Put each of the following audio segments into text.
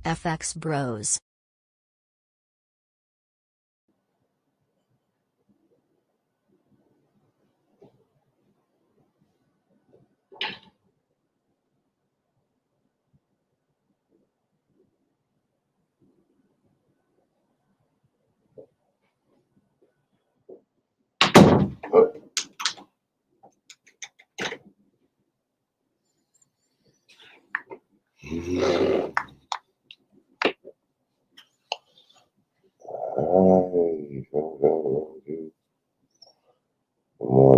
FXBros.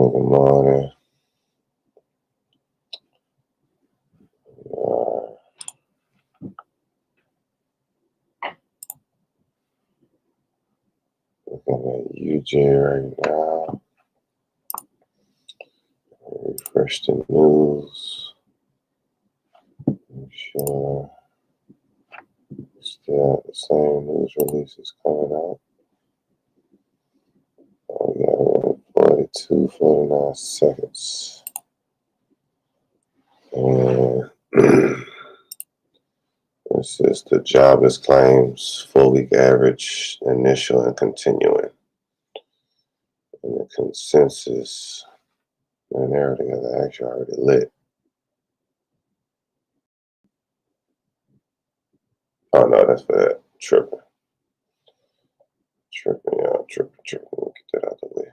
Good morning. Looking at UJ right now. Refresh the news. Make sure still the same news releases coming out. We got 42, 49 seconds. And this is the jobless claims, 4-week average, initial and continuing. And the consensus, and everything together actually already lit. Oh no, that's for that. Tripping. Y'all. Tripping. We'll get that out of the way.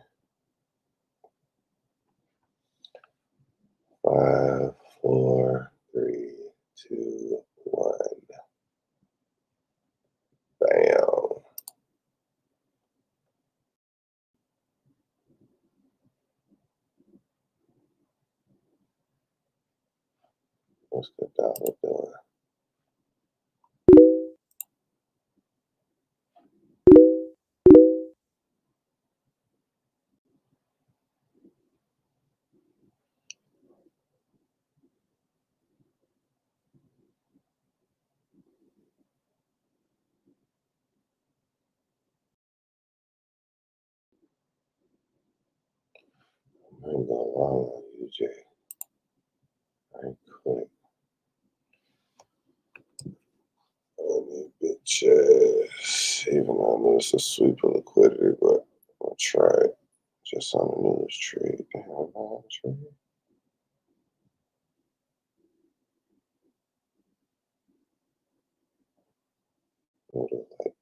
5, 4, 3, 2, 1. Bam. What's the dollar doing? I ain't gonna lie on UJ. Right quick. On the bitch, even though I know it's a sweep of liquidity, but I'll try it just on the news trade. What is like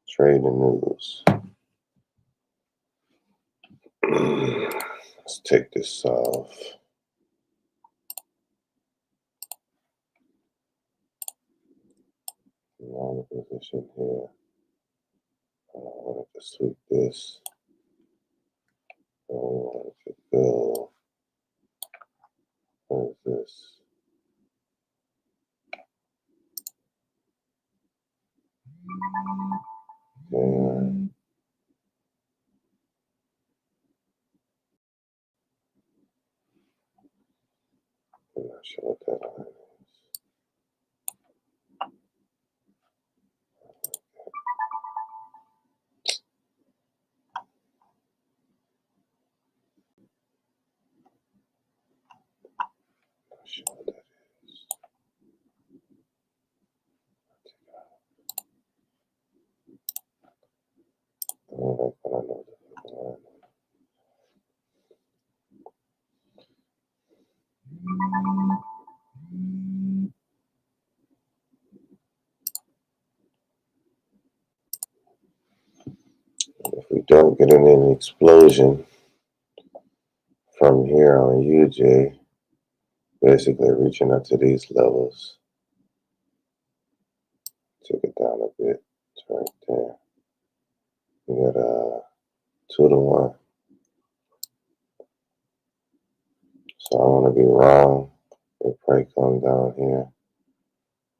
trading news? Let's take this off. Long position here. I wanted to sweep this. I wanted to go. What is this? There. I'm not sure what that line is. Not sure what that is. I don't like when I know the line. If we don't get an explosion from here on UJ, basically reaching up to these levels, took it down a bit. It's right there. We got 2 to 1. So I want to be wrong. It probably come down here,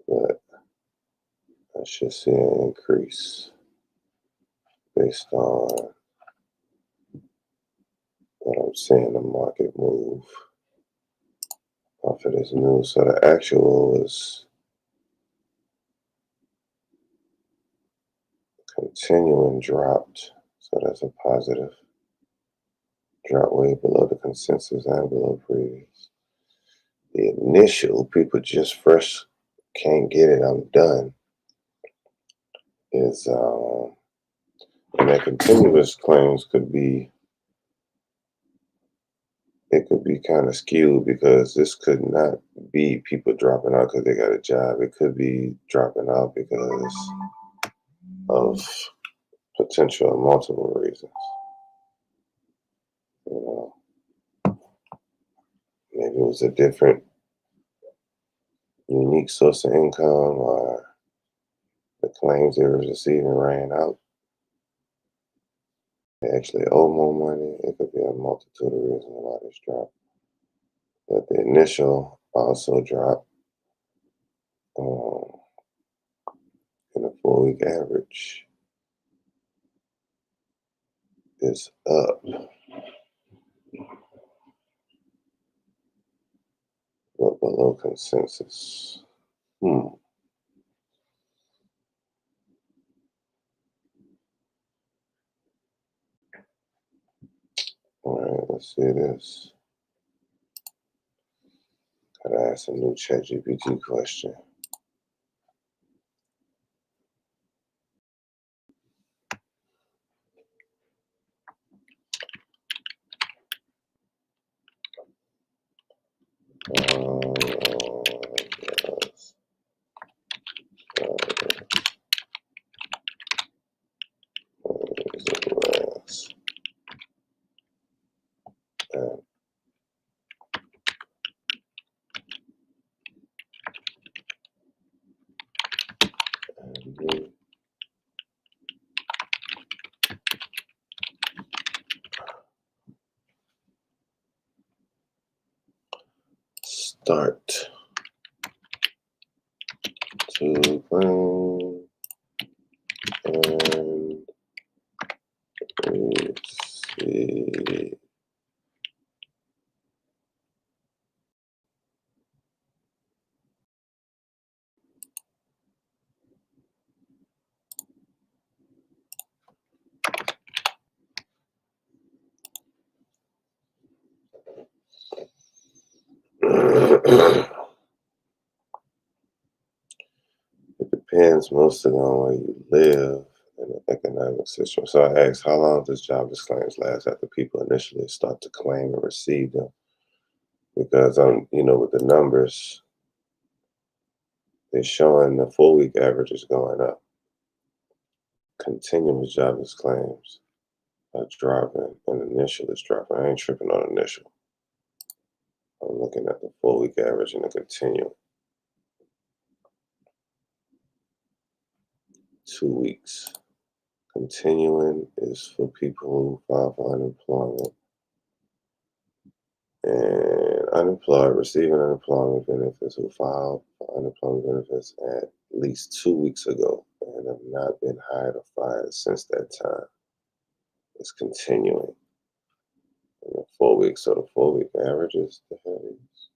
but I should see an increase based on what I'm seeing the market move off of this news. So the actual was continuing dropped, so that's a positive. Drop way below the consensus and below previous. The initial, people just fresh can't get it, I'm done, is and that continuous claims could be, it could be kind of skewed, because this could not be people dropping out because they got a job. It could be dropping out because of potential multiple reasons. You know, maybe it was a different, unique source of income, or the claims they were receiving ran out. They actually owe more money. It could be a multitude of reasons why this dropped. But the initial also dropped, um, in the 4-week average is up, but below consensus. All right, let's see this. Gotta ask a new ChatGPT question. Start to claim and receive. It depends mostly on where you live and the economic system. So I asked, how long does jobless claims last after people initially start to claim and receive them? Because with the numbers, they're showing the 4-week average is going up. Continuous jobless claims are dropping, and initial is dropping. I ain't tripping on initial. I'm looking at the 4-week average and the continuum. 2 weeks. Continuing is for people who file for unemployment and unemployed, receiving unemployment benefits, who filed for unemployment benefits at least 2 weeks ago and have not been hired or fired since that time. It's continuing. And the 4 weeks, so the 4-week average is the heaviest.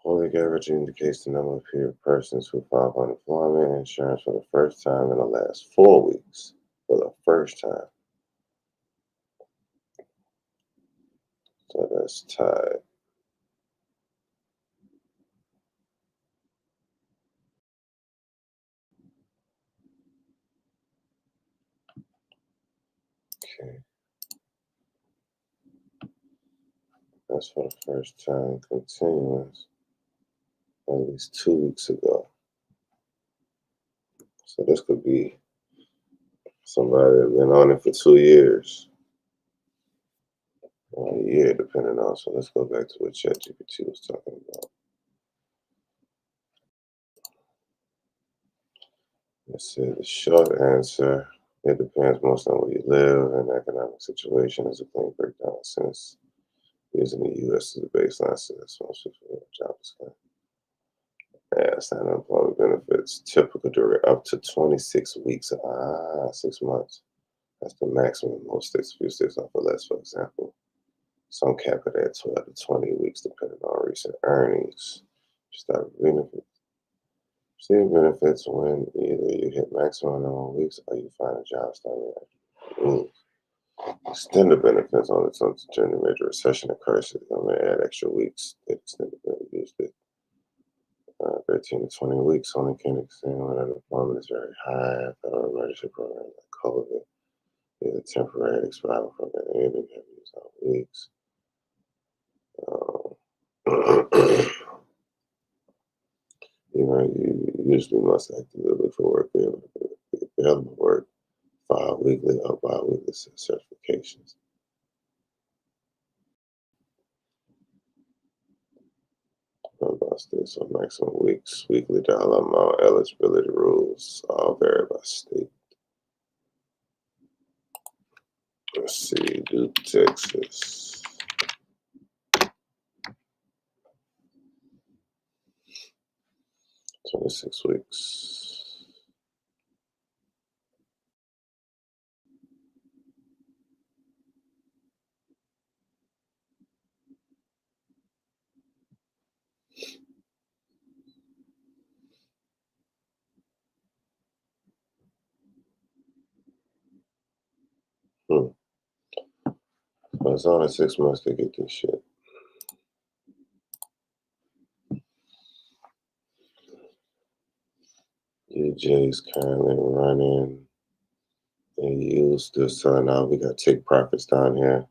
Four-week average indicates the number of persons who file for unemployment insurance for the first time in the last 4 weeks. For the first time. So that's tied. Okay. That's for the first time continuous at least 2 weeks ago. So this could be somebody that's been on it for 2 years. Or a year, depending on. So let's go back to what ChatGPT was talking about. Let's say the short answer, it depends most on where you live and the economic situation is a clean breakdown since using the US as a baseline since most people have jobless claim. Yeah, unemployment benefits typical during up to 26 weeks. 6 months. That's the maximum. Most states, a few states offer less, for example. Some cap it at 12 to 20 weeks, depending on recent earnings. Start seeing benefits when either you hit maximum number of weeks or you find a job starting at extended benefits on its own during the major recession occurs. I'm going to add extra weeks. The extended benefits used 13 to 20 weeks only can extend when unemployment is very high. Federal emergency programs like COVID is a temporary expiration from the end and have used on weeks. You usually must actively look for work, be available to work, file weekly or bi-weekly certifications. About this on maximum weeks, weekly dollar amount, eligibility rules, all vary by state. Let's see, do Texas. $26 weeks. So it's only 6 months to get this shit. UJ is currently running. AUD still selling out. We got take profits down here.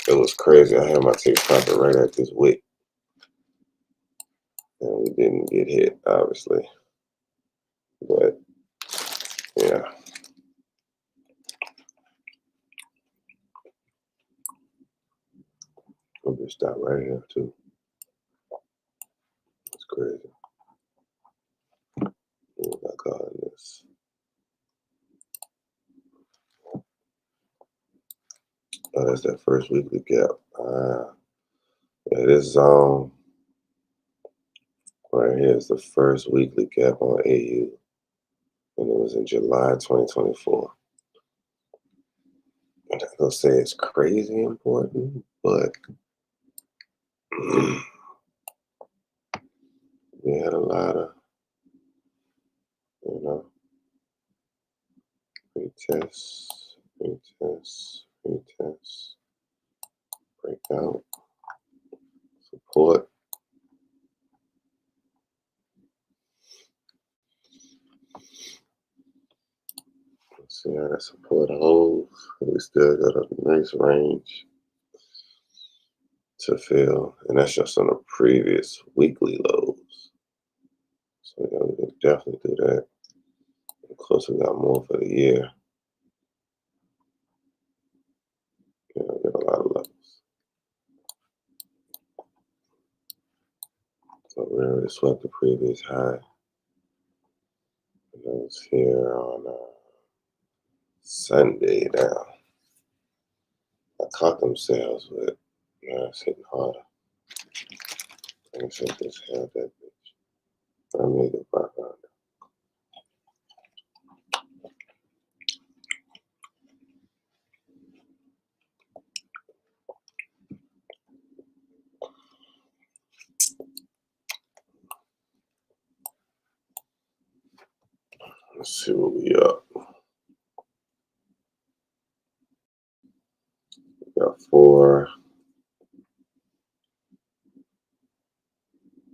It was crazy. I had my take profit right at this wick, and we didn't get hit, obviously. But yeah, we'll just stop right here too. It's crazy. What am I calling this? Oh, that's that first weekly gap. Yeah, this zone right here is the first weekly gap on AU, and it was in July 2024. I'm not gonna say it's crazy important, but we had a lot of, retests, breakout, support. Let's see how that support holds. We still got a nice range to fill, and that's just on the previous weekly lows. So yeah, we can definitely do that. Of course, we got more for the year. We got a lot of levels. So we already swept the previous high. And that was here on Sunday now. I caught them sales, but it's hitting harder. I guess I just held that bitch. I made it back on. Let's see what we up. We got 4.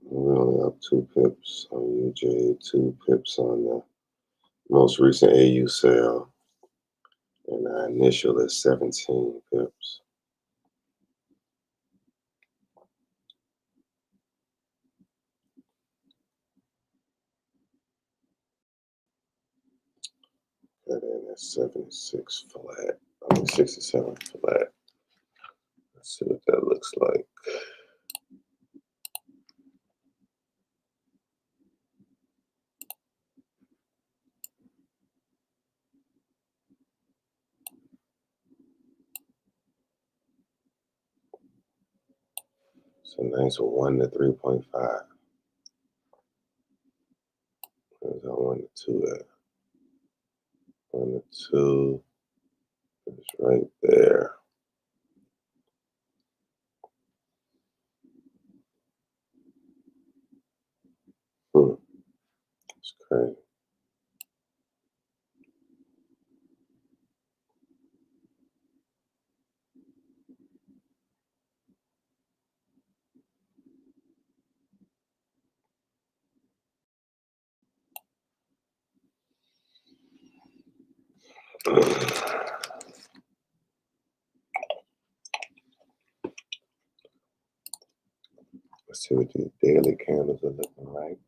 We only up 2 pips on UJ, 2 pips on the most recent AU sale, and our initial is 17 pips. Got in at 76 flat. 67 flat. Let's see what that looks like. So nice 1 to 3.5. Where's that 1 to 2 at? 1 to 2 is right there. crazy. Let's see what these daily candles are looking like.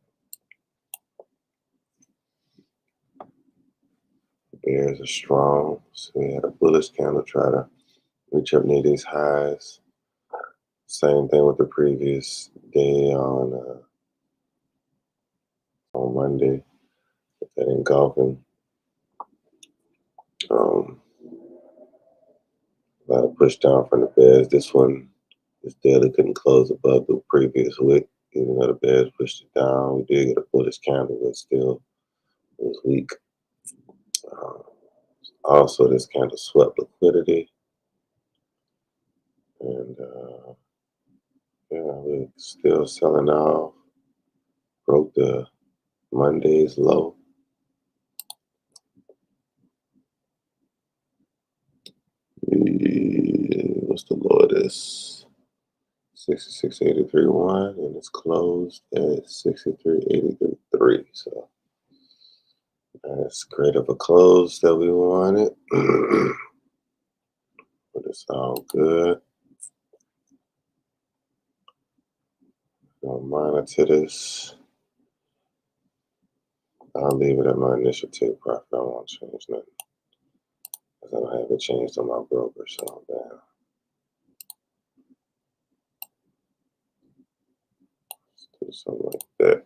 Bears are strong. So we had a bullish candle try to reach up near these highs. Same thing with the previous day on Monday. That engulfing. A lot of push down from the bears. This daily couldn't close above the previous wick, even though the bears pushed it down. We did get a bullish candle, but still it was weak. Also, this candle swept liquidity, and yeah, we're still selling off. Broke the Monday's low. What's the low of this? 66.83.1, and it's closed at 63.83.3. So that's great of a close that we wanted. But it's all good. I'll monitor this. I'll leave it at my initial take profit. I won't change nothing, because I don't have it changed on my broker, so I'm down. Let's do something like that.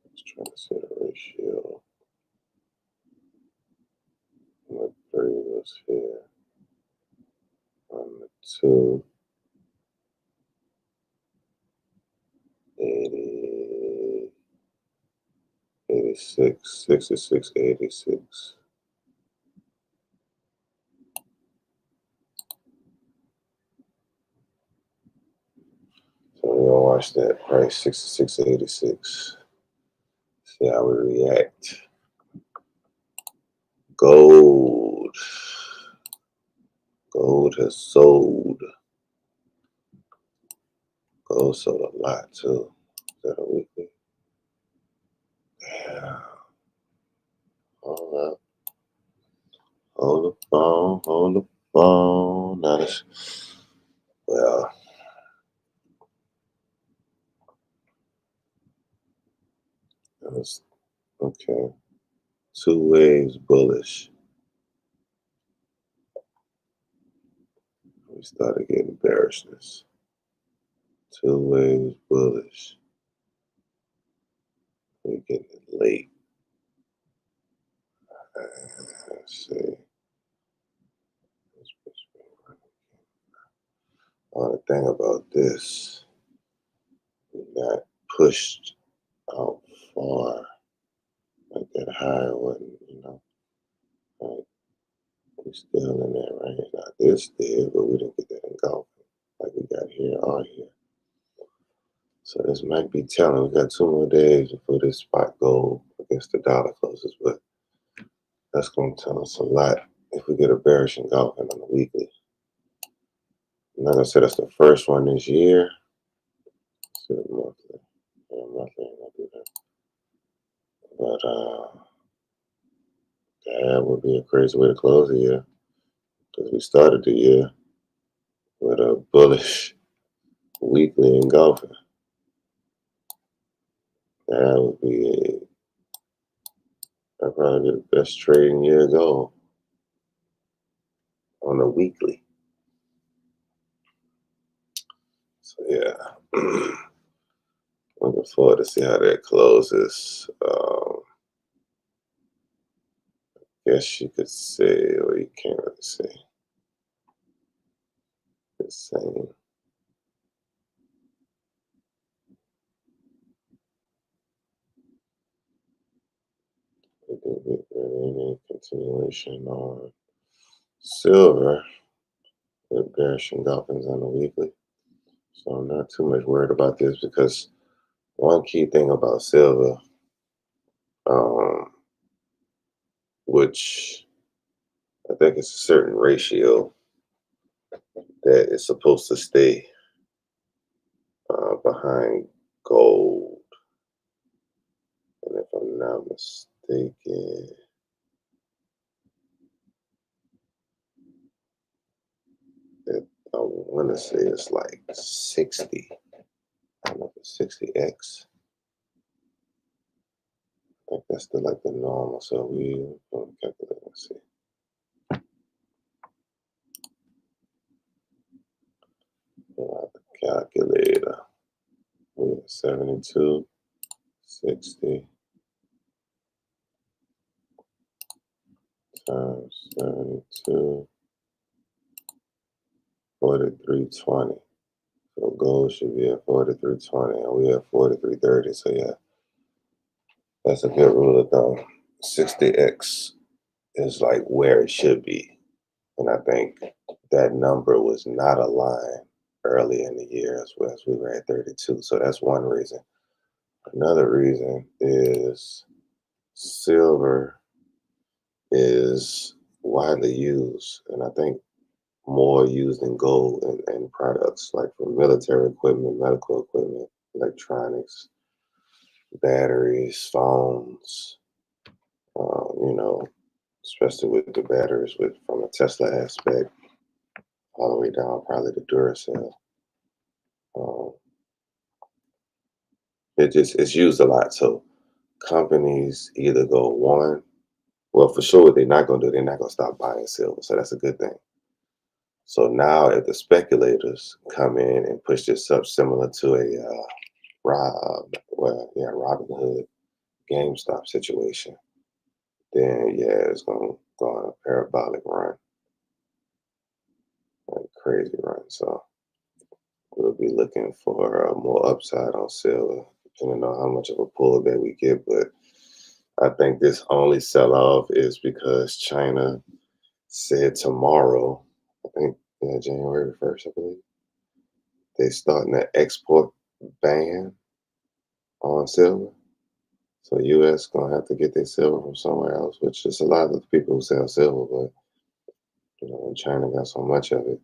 Let's try to set a ratio. The 3 was here. On the 2, 80, 86, 66, 86. So we're gonna watch that price 66.86. See how we react. Gold. Gold has sold. Gold sold a lot too. Is that a weekly? Yeah. Hold up. Hold the phone. Hold the phone. Now this, well, that was okay. 2 waves bullish. We started getting bearishness. 2 waves bullish. We're getting it late. Let's see. The thing about this, we got pushed out far. Like that high wasn't, like we still in that range. Now this did, but we didn't get that engulfing like we got here or here. So this might be telling. We got 2 more days before this spot gold against the dollar closes, but that's going to tell us a lot if we get a bearish engulfing on the weekly. Like I said, that's the first one this year. So monthly. Yeah, monthly ain't gonna do that. But that would be a crazy way to close the year. Because we started the year with a bullish weekly engulfing. That would be that'd probably be the best trading year ago on a weekly. So yeah. Looking forward to see how that closes. Guess you could say, or you can't really say the same. We didn't get really any continuation on silver with bearish engulfings on the weekly. So I'm not too much worried about this because one key thing about silver, um, which I think it's a certain ratio that is supposed to stay behind gold. And if I'm not mistaken, I want to say it's like 60. I don't know if it's 60x. I think that's like the normal. So we going to calculate. Let's see. Pull out the calculator. We have 72, 60 times 72, 4320. So gold should be at 4320, and we have 4330. So yeah, that's a good rule of thumb. 60x is like where it should be. And I think that number was not aligned early in the year as well as we were at 32. So that's one reason. Another reason is silver is widely used, and I think more used in gold and products like for military equipment, medical equipment, electronics, batteries, phones, you know, especially with the batteries with from a Tesla aspect all the way down probably to Duracell. Um, it's used a lot. So companies either go one, well, for sure what they're not gonna do, they're not gonna stop buying silver. So that's a good thing. So now if the speculators come in and push this up similar to a Robinhood GameStop situation, then yeah, it's gonna go on a parabolic run, like crazy run. So we'll be looking for more upside on silver, depending on how much of a pullback we get. But I think this only sell off is because China said tomorrow, I think January 1st, I believe, they starting an export ban on silver. So US gonna have to get their silver from somewhere else, which is a lot of the people who sell silver, but when China got so much of it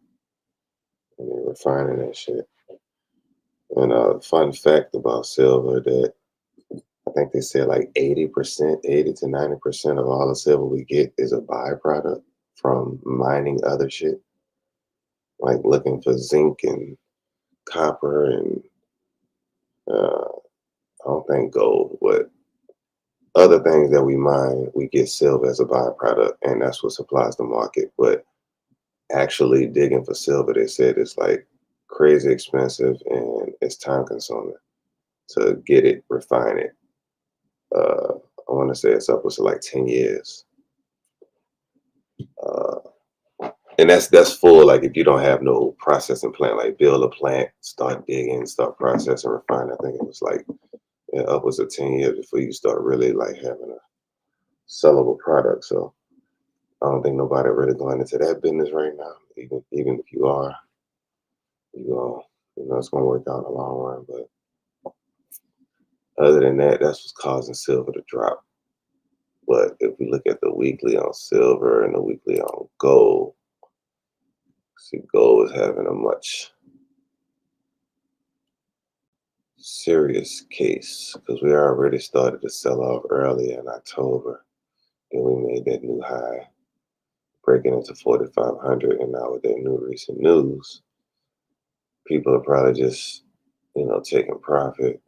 and they're refining that shit. And a fun fact about silver that I think they said like 80%, 80 to 90% of all the silver we get is a byproduct from mining other shit, like looking for zinc and copper and I don't think gold, but other things that we mine, we get silver as a byproduct, and that's what supplies the market. But actually digging for silver, they said it's like crazy expensive and it's time consuming to get it, refine it. I want to say it's upwards to like 10 years. Uh, and that's full. Like if you don't have no processing plant, like build a plant, start digging, start processing, refine. I think it was like upwards of 10 years before you start really like having a sellable product. So I don't think nobody really going into that business right now. Even if you are, it's gonna work out in the long run. But other than that, that's what's causing silver to drop. But if we look at the weekly on silver and the weekly on gold, See, gold is having a much serious case because we already started to sell off earlier in October. Then we made that new high, breaking into 4,500, and now with that new recent news, people are probably just, taking profit,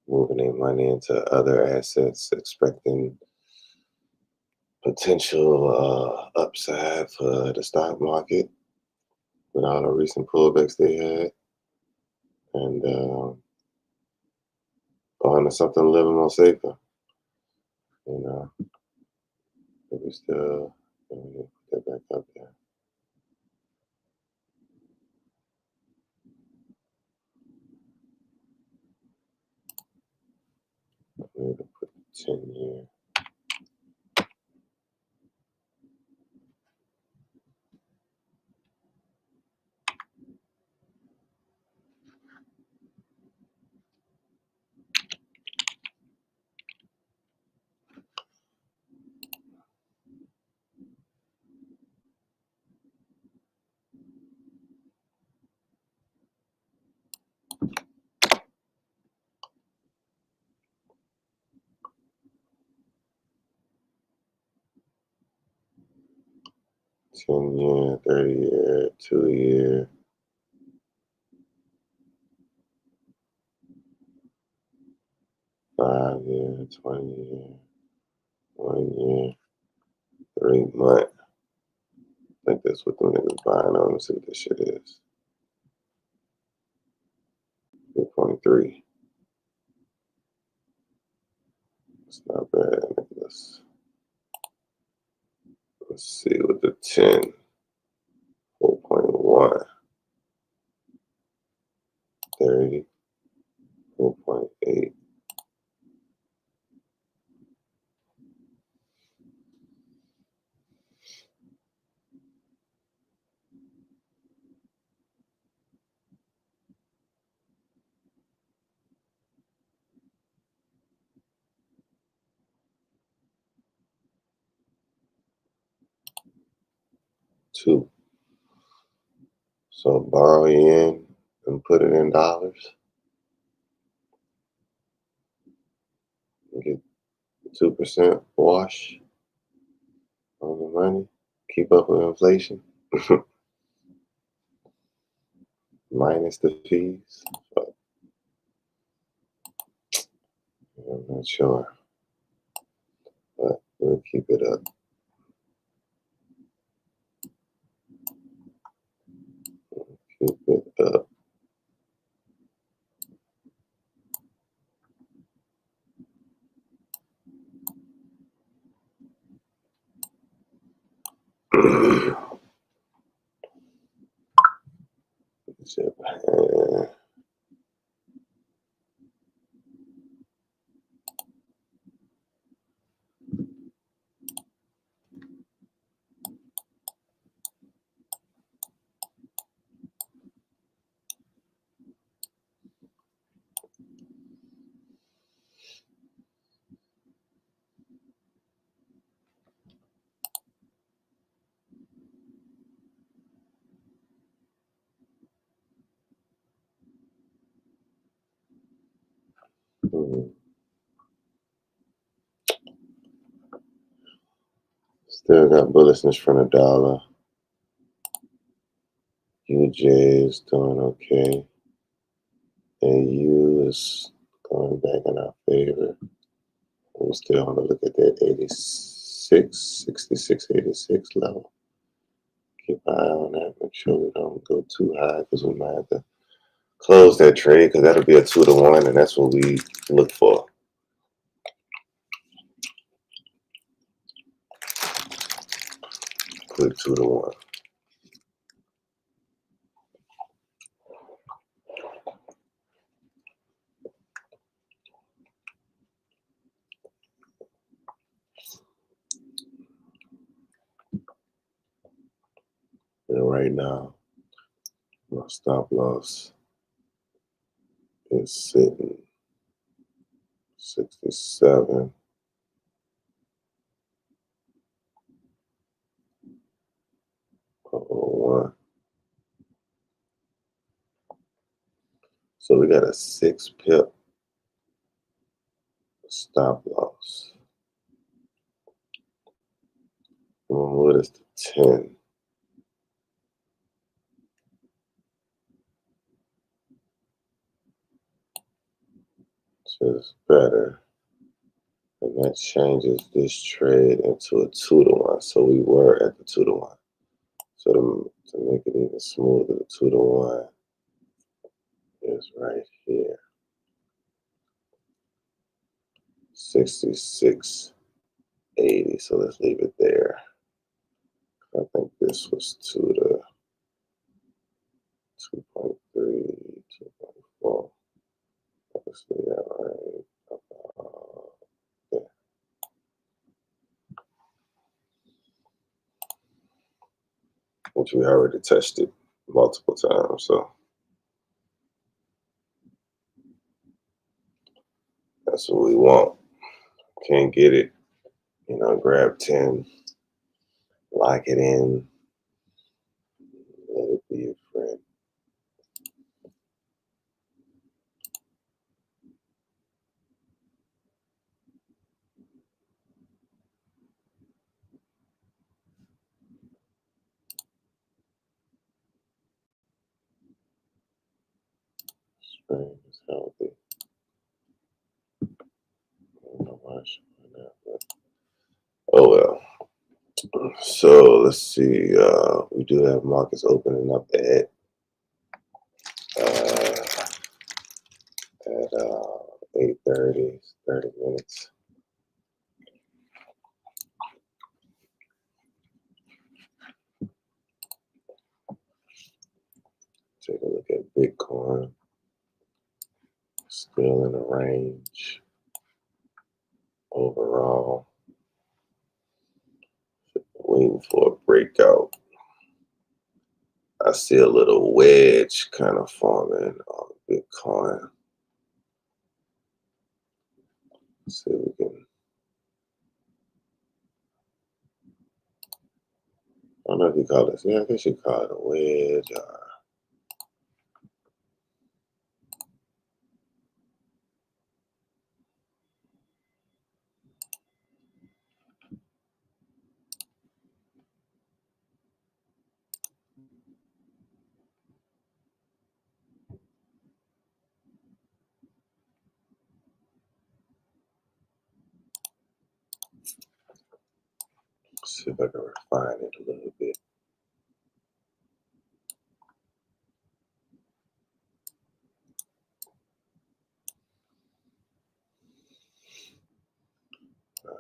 moving their money into other assets, expecting potential upside for the stock market with all the recent pullbacks they had, and going to something a little more safer. But we still put that back up there. I'm going to put 10-year. $10-year, 30-year, 2-year, 5-year, 20-year, 1-year, 3-month. I think that's what the niggas buying on. Let's see what this shit is. 3.3. It's not bad, niggas. Let's see what the 10, 4.1, 30, 4.8. Two. So borrow yen and put it in dollars. And get 2% wash on the money. Keep up with inflation. Minus the fees. But I'm not sure. But we'll keep it up. Keep it up. Japan. Still got bullishness from the dollar. UJ is doing okay. AU is going back in our favor. We still want to look at that 66 level. Keep an eye on that. Make sure we don't go too high because we might have to close that trade because that'll be a 2-to-1, and that's what we look for. Quick 2-to-1. And right now, my stop loss is sitting 67. Oh, 1. So we got a 6 pip stop loss. What is the 10? Just better. And that changes this trade into a 2-to-1. So we were at the 2-to-1. So to make it even smoother, the 2-to-1 is right here. 66.80. So let's leave it there. I think this was 2 to 2.3, 2.4. Let's do that right there. Which we already tested multiple times. So that's what we want. Can't get it, grab 10, lock it in, let it be a friend. Spring is healthy. I don't know why I should find that, but oh well. So let's see. We do have markets opening up at 8:30, 30 minutes. Take a look at Bitcoin. Still in the range overall. Waiting for a breakout. I see a little wedge kind of forming on Bitcoin. Let's see if we can. I don't know if you call it. Yeah, I guess you call it a wedge. See if I can refine it a little bit.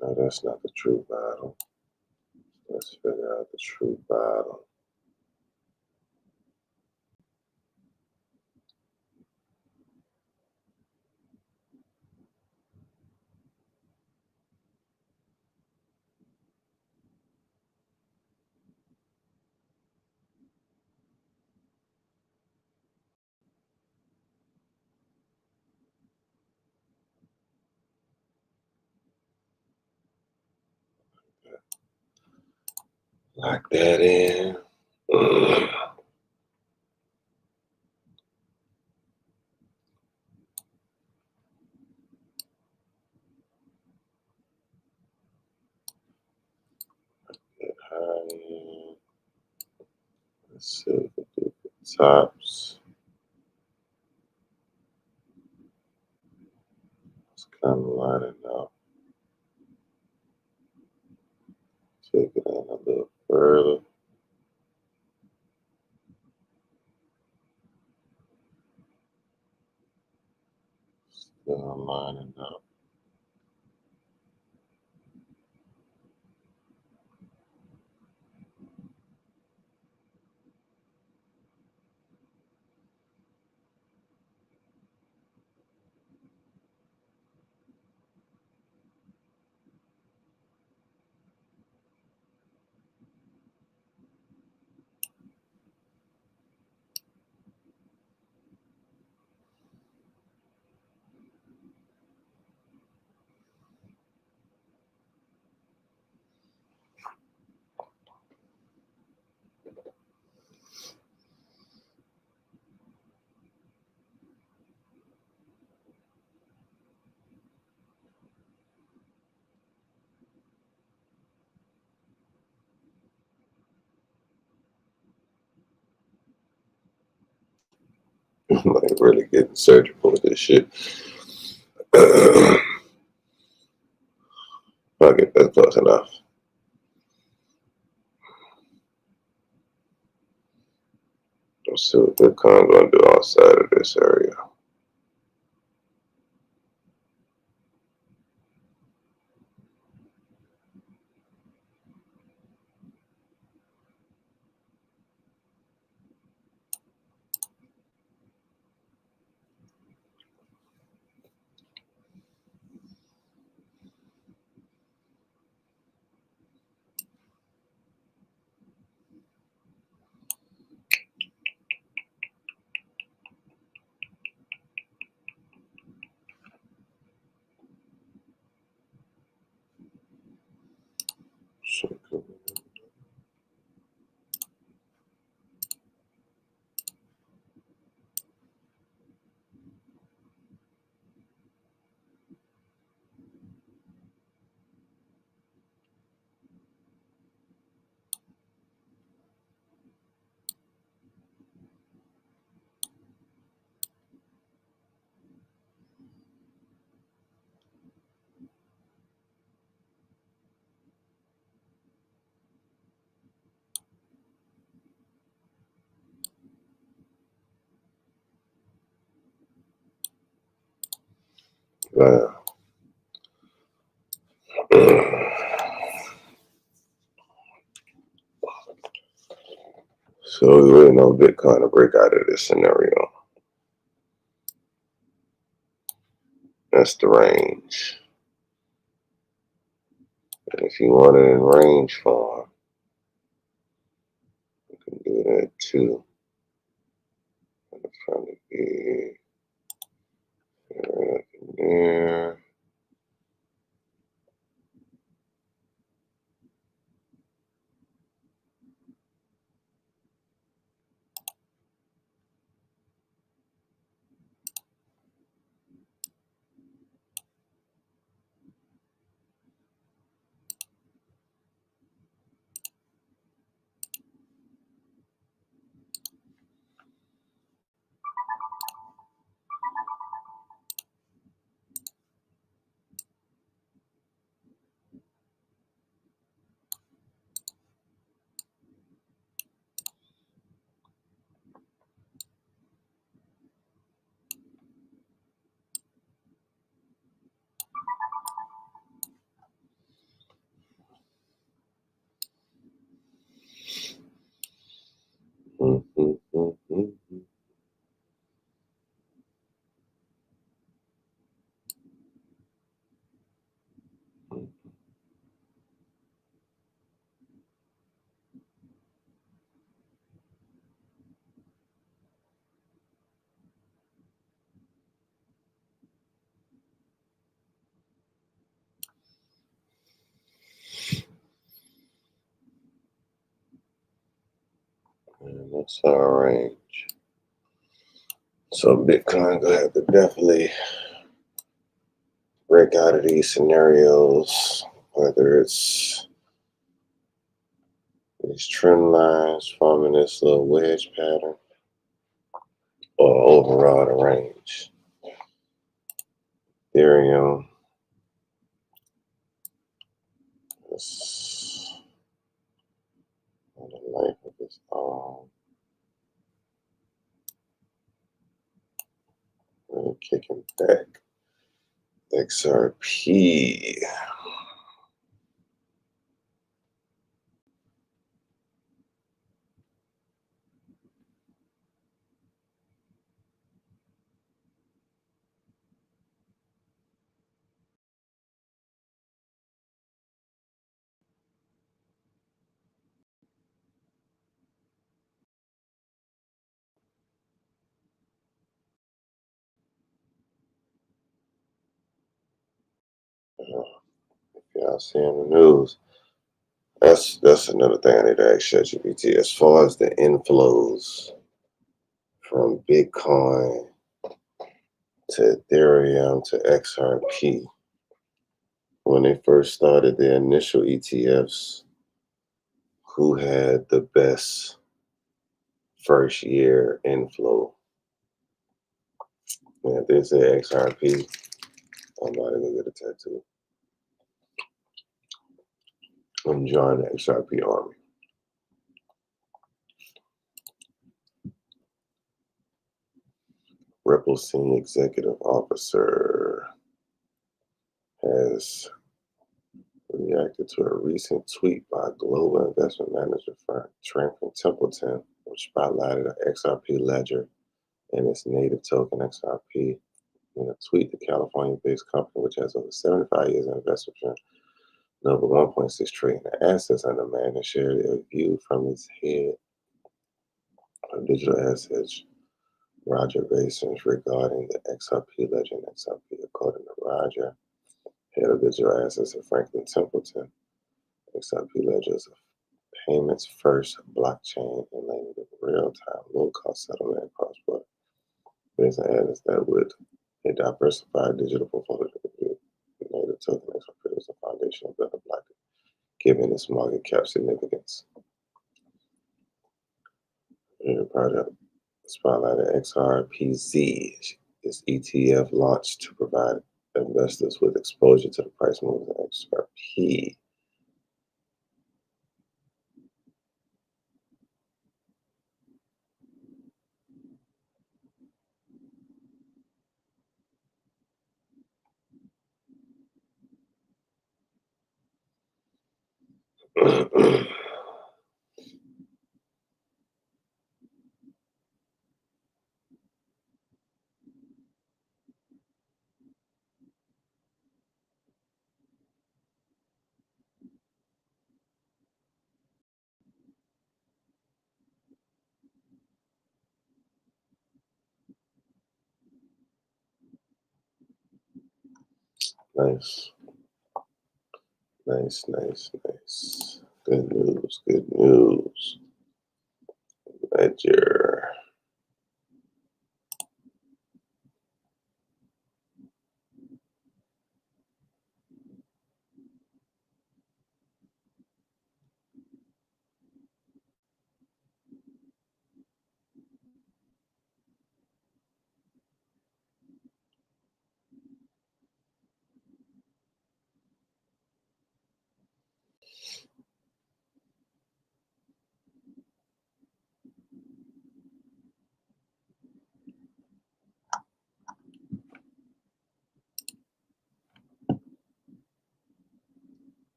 No, that's not the true bottom. Let's figure out the true bottom. Lock that in. Get high. Let's see if we can do the tops. It's kind of lining up. Take it in a little further. Still lining up. Like really getting surgical with this shit. Fuck it, that's close enough. Let's see what Bitcoin gonna do outside of this area. Wow. So we waiting on Bitcoin to break out of this scenario. That's the range. And if you want it in range form, you can do that too. I'm trying to be right in there. And that's our range. So Bitcoin gonna have to definitely break out of these scenarios, whether it's these trend lines forming this little wedge pattern or overall the range. Ethereum is on the life of its own. Really kicking back. XRP. Y'all seeing the news. That's another thing I need to ask ChatGPT. As far as the inflows from Bitcoin to Ethereum to XRP, when they first started the initial ETFs, who had the best first year inflow? Man, they say XRP. I'm about to go get a tattoo. I'm joining the XRP army. Ripple senior executive officer has reacted to a recent tweet by global investment manager firm Franklin Templeton, which spotlighted an XRP ledger and its native token XRP. In a tweet, the California-based company, which has over 75 years of investment and over 1.6 trillion in assets under management, shared a view from its head of digital assets, Roger Basins, regarding the XRP ledger and XRP. According to Roger, head of digital assets at Franklin Templeton, XRP ledger is a payments first blockchain enabling real-time, low-cost settlement and cross-border. There's an added that with a diversified digital portfolio, native token XRP is a foundational building block, given its market cap significance. The project spotlighted XRPZ is ETF launched to provide investors with exposure to the price moves of XRP. Nice. Nice, nice, nice. Good news, good news. Ledger.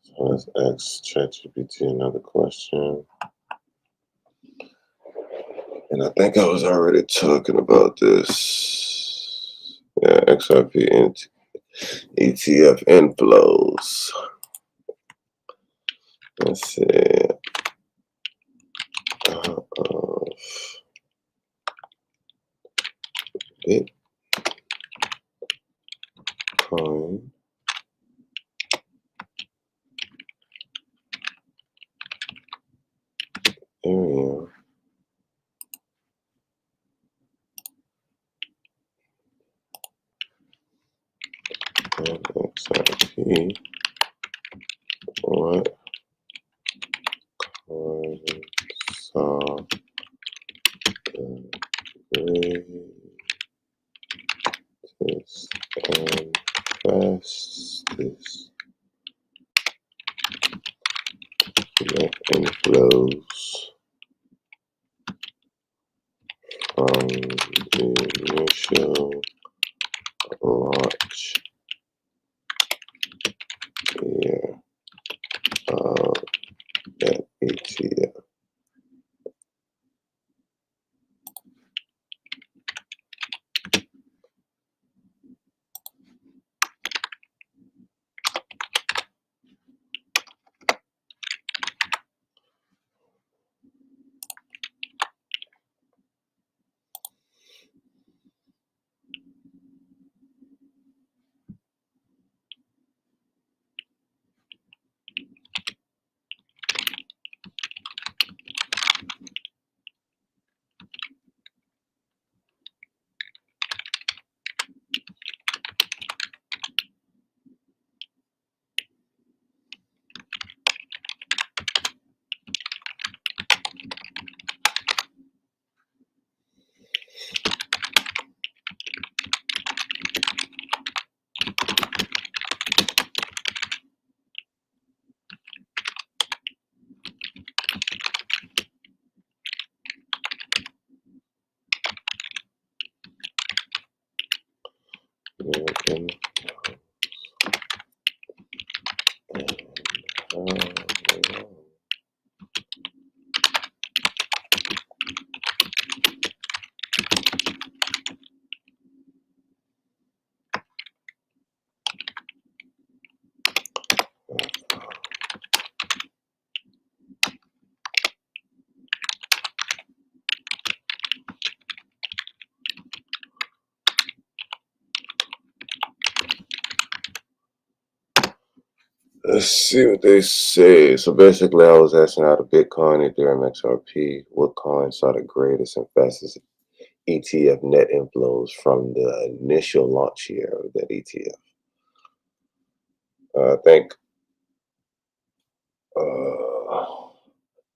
So let's ask ChatGPT another question. And I think I was already talking about this. Yeah, XRP and ETF inflows. Let's see. Bitcoin. Area. And XRP. What coin saw the greatest and fastest net inflows from the initial launch year of that ETF? American Let's see what they say. So basically, I was asking out of Bitcoin, Ethereum, XRP, what coin saw the greatest and fastest ETF net inflows from the initial launch year of that ETF. I think, I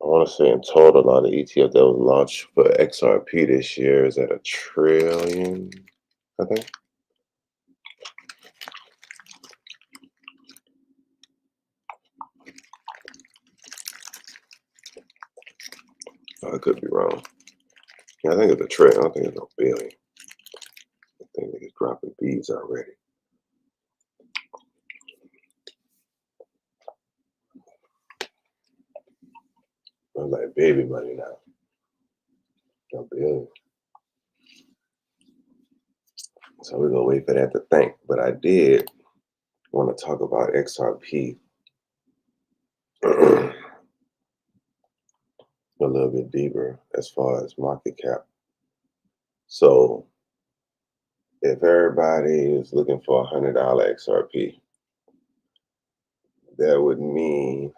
want to say in total, out of ETF that was launched for XRP this year is at $1 trillion, I think. I could be wrong. Yeah, I think it's $1 trillion. I don't think it's no billion. I think niggas dropping beads already. I'm like baby money now. No billion. So we're gonna wait for that to think. But I did want to talk about XRP a little bit deeper as far as market cap. So if everybody is looking for $100 XRP, that would mean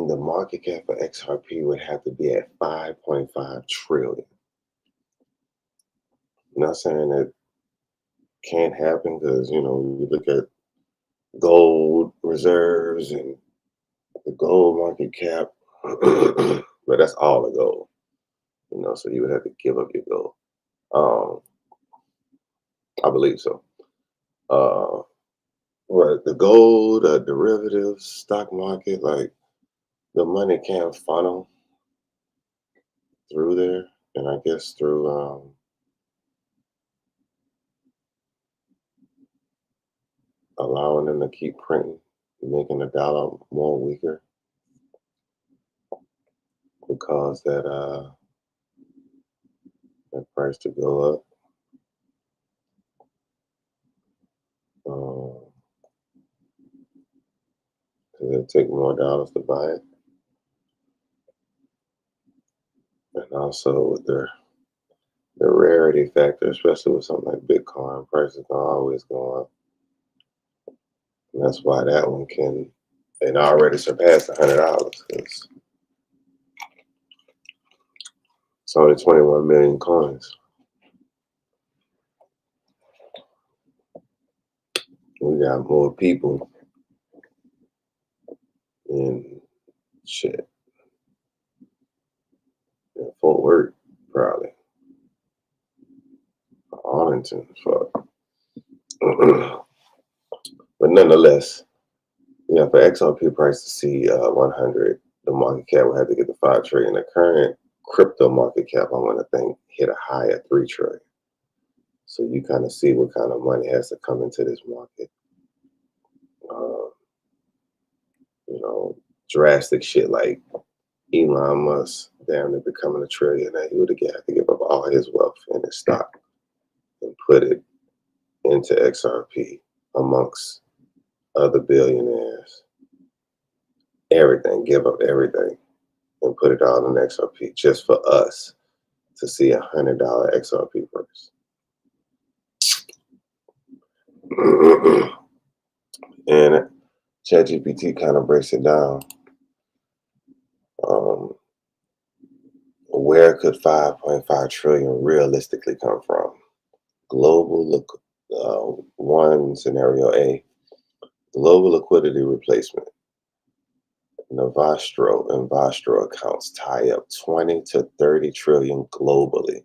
the market cap for XRP would have to be at 5.5 trillion. I'm not saying that can't happen because, you look at gold reserves and the gold market cap, but that's all the gold, so you would have to give up your gold. I believe so. But the gold, derivatives, stock market, like the money can't funnel through there, and I guess through allowing them to keep printing, making the dollar more weaker, would cause that price to go up. Because it'll take more dollars to buy it, and also with the rarity factor, especially with something like Bitcoin, prices are always going up. And that's why that one it already surpassed $100 because it's only 21 million coins. We got more people in shit. In Fort Worth, probably. Arlington, fuck. But nonetheless, for XRP price to see 100, the market cap would have to get to 5 trillion. The current crypto market cap, I want to think, hit a high of 3 trillion. So you kind of see what kind of money has to come into this market. Drastic shit like Elon Musk, damn near becoming a trillionaire. He would have to give up all his wealth in his stock and put it into XRP amongst other billionaires. Everything, give up everything and put it all in XRP just for us to see $100 XRP price. And ChatGPT kind of breaks it down. Where could 5.5 trillion realistically come from? One scenario A, global liquidity replacement. Novastro and Vostro accounts tie up 20 to 30 trillion globally.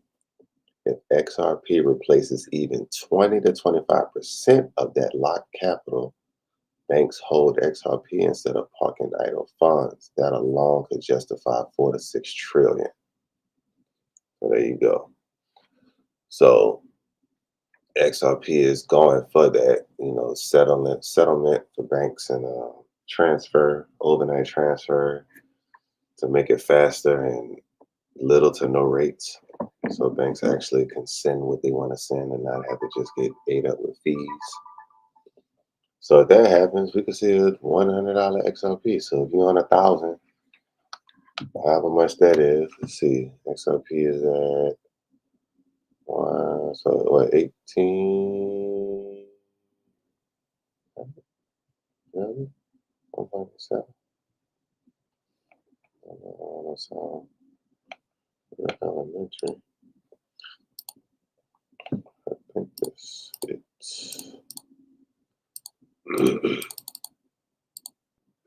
If XRP replaces even 20 to 25% of that locked capital, Banks hold XRP instead of parking idle funds. That alone could justify 4 to 6 trillion. So there you go. So XRP is going for that, settlement for banks and transfer, overnight transfer to make it faster and little to no rates. So banks actually can send what they want to send and not have to just get ate up with fees. So if that happens, we can see a $100 XRP. So if you're on 1,000, however much that is, let's see, XRP is at so what, 18, 1.7. That's elementary. I think this it's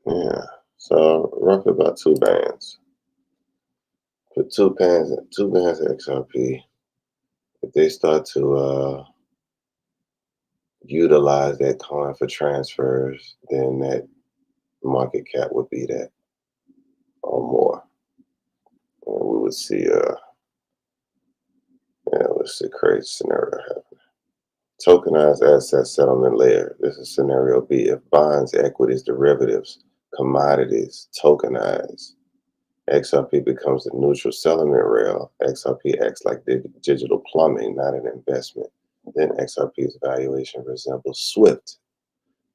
yeah. So roughly about 2 bands. Put 2 bands of XRP. If they start to utilize that coin for transfers, then that market cap would be that or more. And we would see let's see, crazy scenario happen. Tokenized asset settlement layer. This is scenario B. If bonds, equities, derivatives, commodities tokenize, XRP becomes the neutral settlement rail. XRP acts like digital plumbing, not an investment. Then XRP's valuation resembles SWIFT.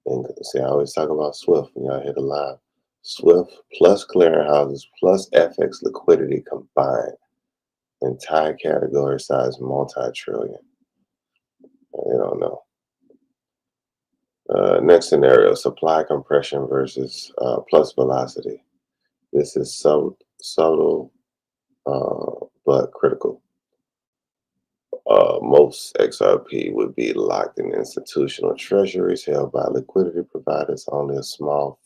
And see, I always talk about SWIFT when y'all hit a live. SWIFT plus clearinghouses plus FX liquidity combined. Entire category size multi-trillion. I don't know. Next scenario, supply compression versus plus velocity. This is subtle but critical. Most XRP would be locked in institutional treasuries held by liquidity providers. Only a small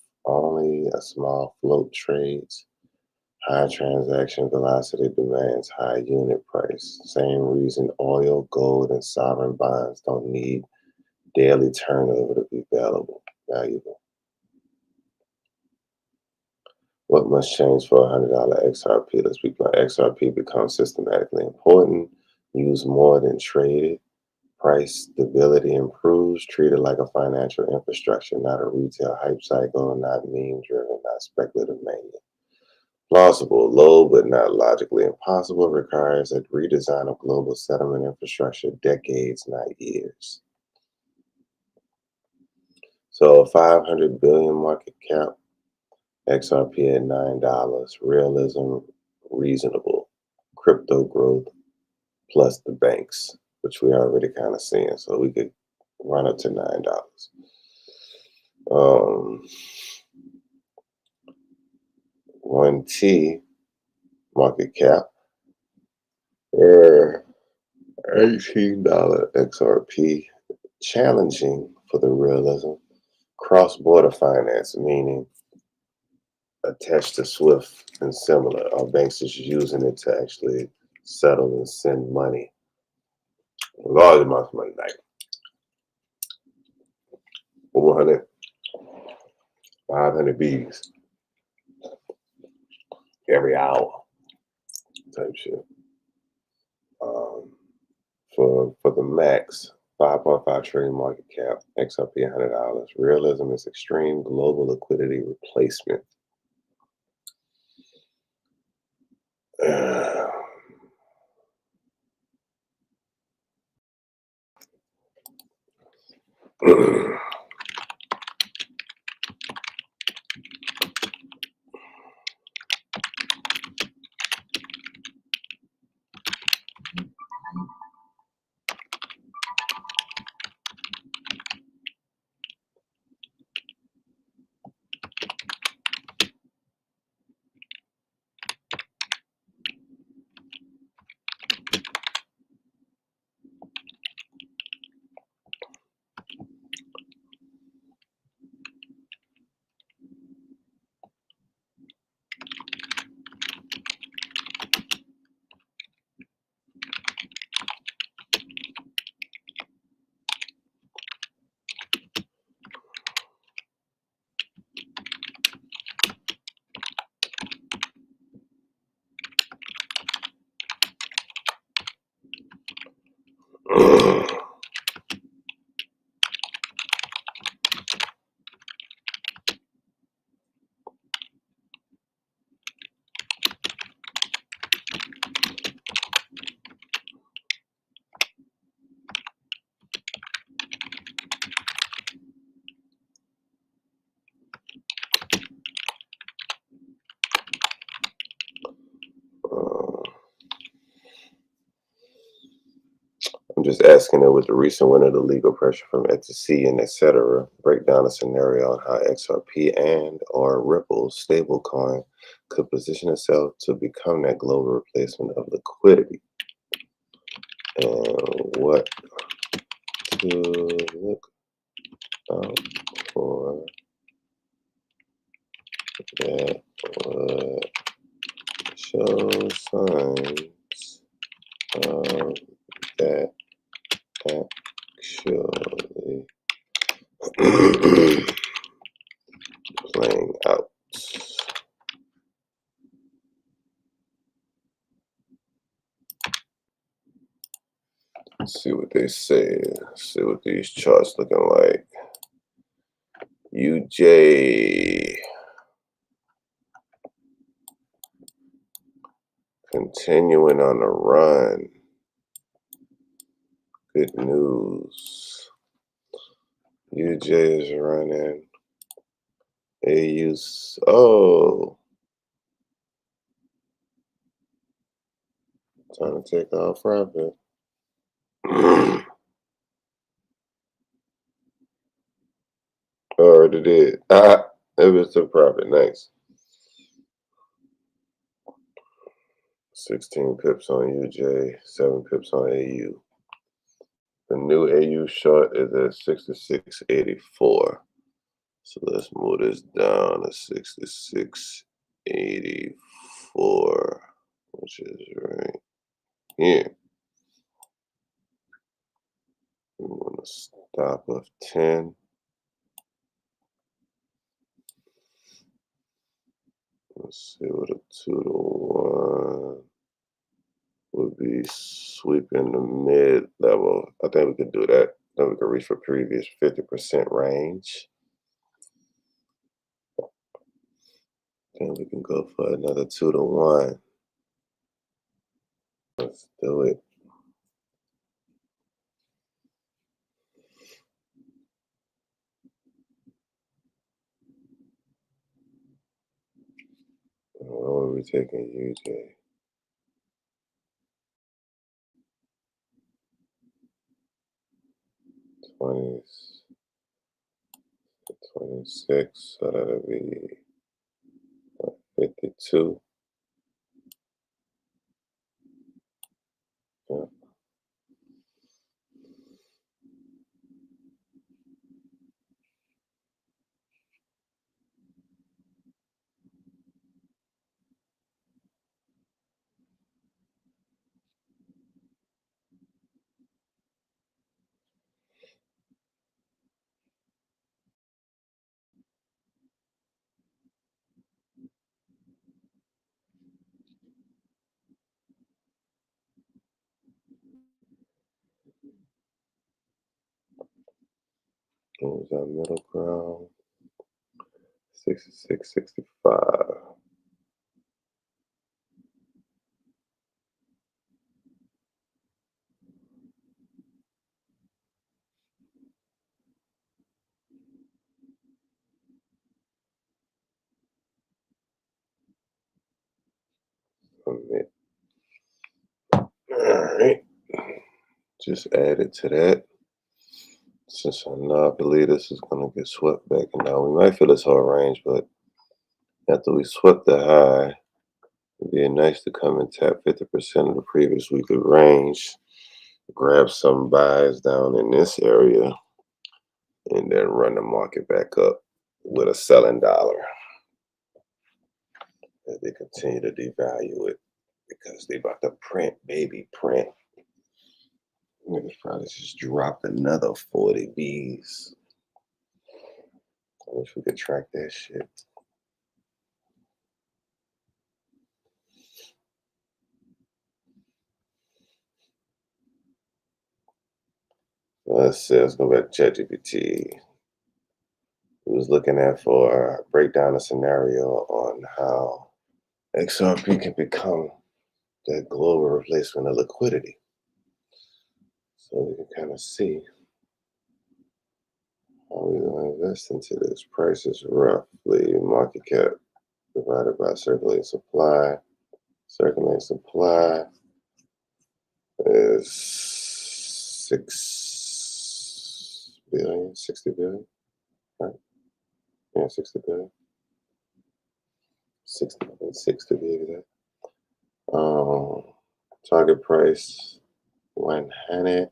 float trades. High transaction velocity demands high unit price. Same reason oil, gold, and sovereign bonds don't need daily turnover to be valuable. What must change for $100 XRP? Let's be blunt. XRP becomes systematically important, used more than traded. Price stability improves, treated like a financial infrastructure, not a retail hype cycle, not meme driven, not speculative mania. Plausible, low but not logically impossible, requires a redesign of global settlement infrastructure, decades, not years. So 500 billion market cap, XRP at $9, realism, reasonable, crypto growth, plus the banks, which we already kind of seeing. So we could run up to $9. 1T market cap, or $18 XRP, challenging for the realism. Cross-border finance, meaning attached to SWIFT and similar. Our banks is using it to actually settle and send money. Large amounts of money, like 400, 500 Bs every hour type shit. For the max, 5.5 trillion market cap, XRP $100. Realism is extreme global liquidity replacement. I'm just asking it with the recent win of the legal pressure from XTC and etc. Break down a scenario on how XRP and or Ripple stablecoin could position itself to become that global replacement of liquidity. And what to look out for that would show signs of that actually playing out. Let's see what they say. Let's see what these charts looking like. UJ continuing on the run. Good news. UJ is running. AU's. Oh, trying to take off profit. Already did. It was a profit. Nice. 16 pips on UJ, 7 pips on AU. The new AU short is at 66.84. So let's move this down to 66.84, which is right here. We want a stop of 10. Let's see what a 2 to 1 would be. Sweeping the mid level. I think we could do that. Then we could reach for previous 50% range. Then we can go for another 2 to 1. Let's do it. What are we taking UJ? 26, so that'll be 52. Yeah. What was our middle ground? 66.65. Alright. Just added to that. Since I know I believe this is gonna get swept back and down. We might feel this whole range, but after we swept the high, it'd be nice to come and tap 50% of the previous weekly range, grab some buys down in this area, and then run the market back up with a selling dollar as they continue to devalue it because they about to print, baby, print. Niggas probably just dropped another 40 Bs. I wish we could track that shit. Let's see, let's go back to ChatGPT. We was looking at for break down a scenario on how XRP can become that global replacement of liquidity. So we can kind of see how we going to invest into this. Price is roughly market cap divided by circulating supply. Circulating supply is 6 billion, 60 billion, right? Yeah, 60 billion. 60.6 to be exact. Target price 100.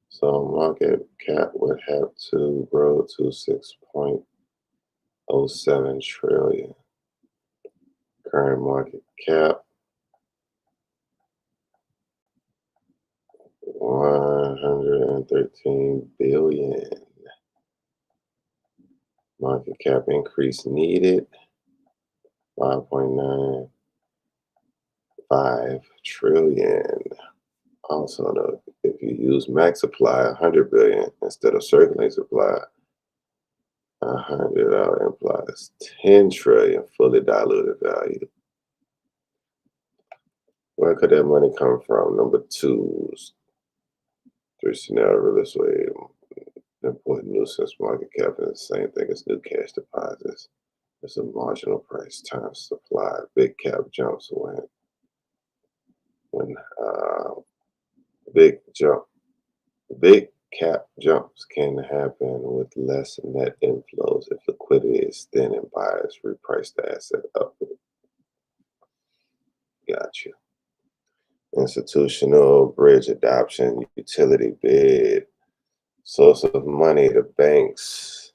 So market cap would have to grow to 6.07 trillion. Current market cap 113 billion. Market cap increase needed 5.95 trillion. Also, though, if you use max supply 100 billion instead of circulating supply 100, that implies 10 trillion fully diluted value. Where could that money come from? Number two, three scenario this way. Important nuisance market cap is the same thing as new cash deposits. It's a marginal price times supply. Big cap jumps when big cap jumps can happen with less net inflows if liquidity is thin and buyers reprice the asset upward. Gotcha. Institutional bridge adoption, utility bid, source of money, the banks,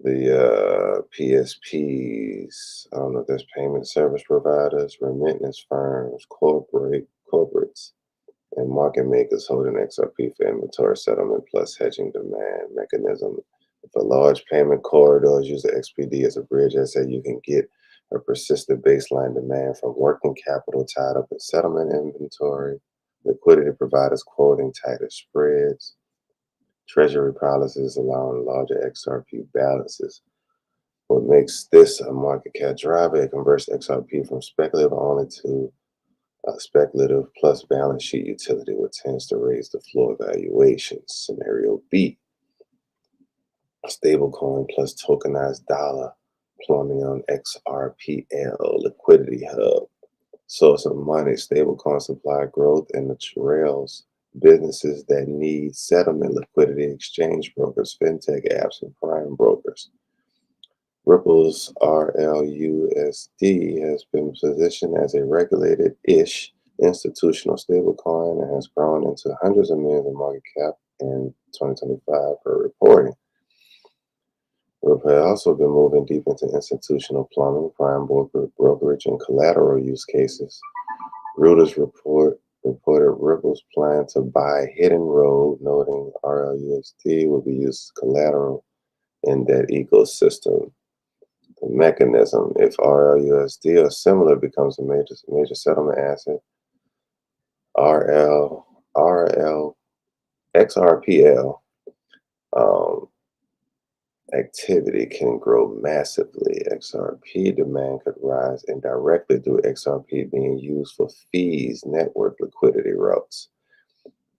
the PSPs, I don't know if there's payment service providers, remittance firms, corporates, and market makers holding XRP for inventory settlement plus hedging demand mechanism. If a large payment corridors use the XPD as a bridge asset, you can get a persistent baseline demand from working capital tied up in settlement inventory, liquidity providers quoting tighter spreads, treasury policies allowing larger XRP balances. What makes this a market cap driver? It converts XRP from speculative only to speculative plus balance sheet utility, which tends to raise the floor valuations. Scenario B, stablecoin plus tokenized dollar plumbing on XRPL liquidity hub. Source of money, stablecoin supply growth and the trails businesses that need settlement liquidity, exchange brokers, fintech apps, and prime brokers. Ripple's RLUSD has been positioned as a regulated-ish institutional stablecoin and has grown into hundreds of millions of market cap in 2025 per reporting. Ripple has also been moving deep into institutional plumbing, prime brokerage, and collateral use cases. Reuters reported Ripple's plan to buy Hidden Road, noting RLUSD will be used as collateral in that ecosystem. The mechanism, if RLUSD or similar becomes a major settlement asset, XRPL activity can grow massively. XRP demand could rise indirectly through XRP being used for fees, network liquidity routes.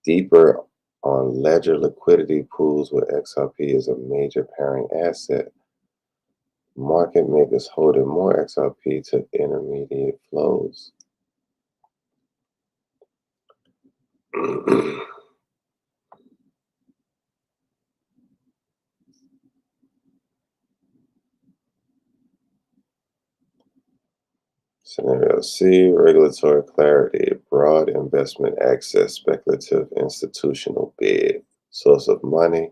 Deeper on ledger liquidity pools where XRP is a major pairing asset. Market makers holding more XRP to intermediate flows. Scenario C, regulatory clarity, broad investment access, speculative institutional bid, source of money,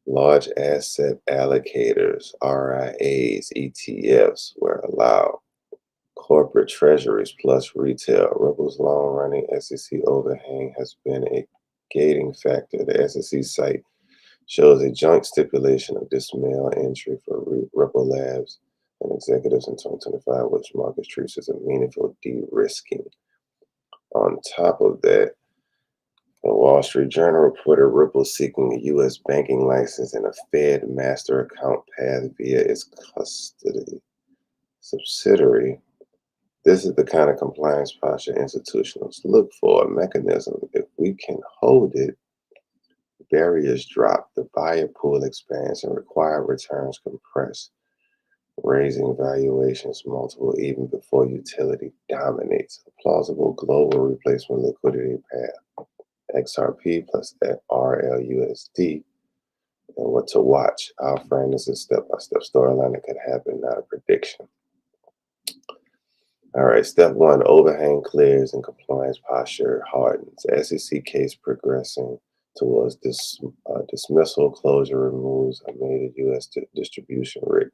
large asset allocators, RIAs, ETFs where allowed, corporate treasuries plus retail. Ripple's long-running SEC overhang has been a gating factor. The SEC site shows a joint stipulation of dismissal entry for Ripple Labs and executives in 2025, which market treats as a meaningful de-risking. On top of that, the Wall Street Journal reported Ripple seeking a U.S. banking license and a Fed master account path via its custody subsidiary. This is the kind of compliance posture institutionals look for, a mechanism. If we can hold it, barriers drop, the buyer pool expands, and required returns compress, raising valuations multiple even before utility dominates. A plausible global replacement liquidity path. XRP plus RLUSD, and what to watch. Our friend is a step-by-step storyline that could happen, not a prediction. All right, step one, overhang clears and compliance posture hardens. SEC case progressing towards dismissal, closure removes a major U.S. distribution rig.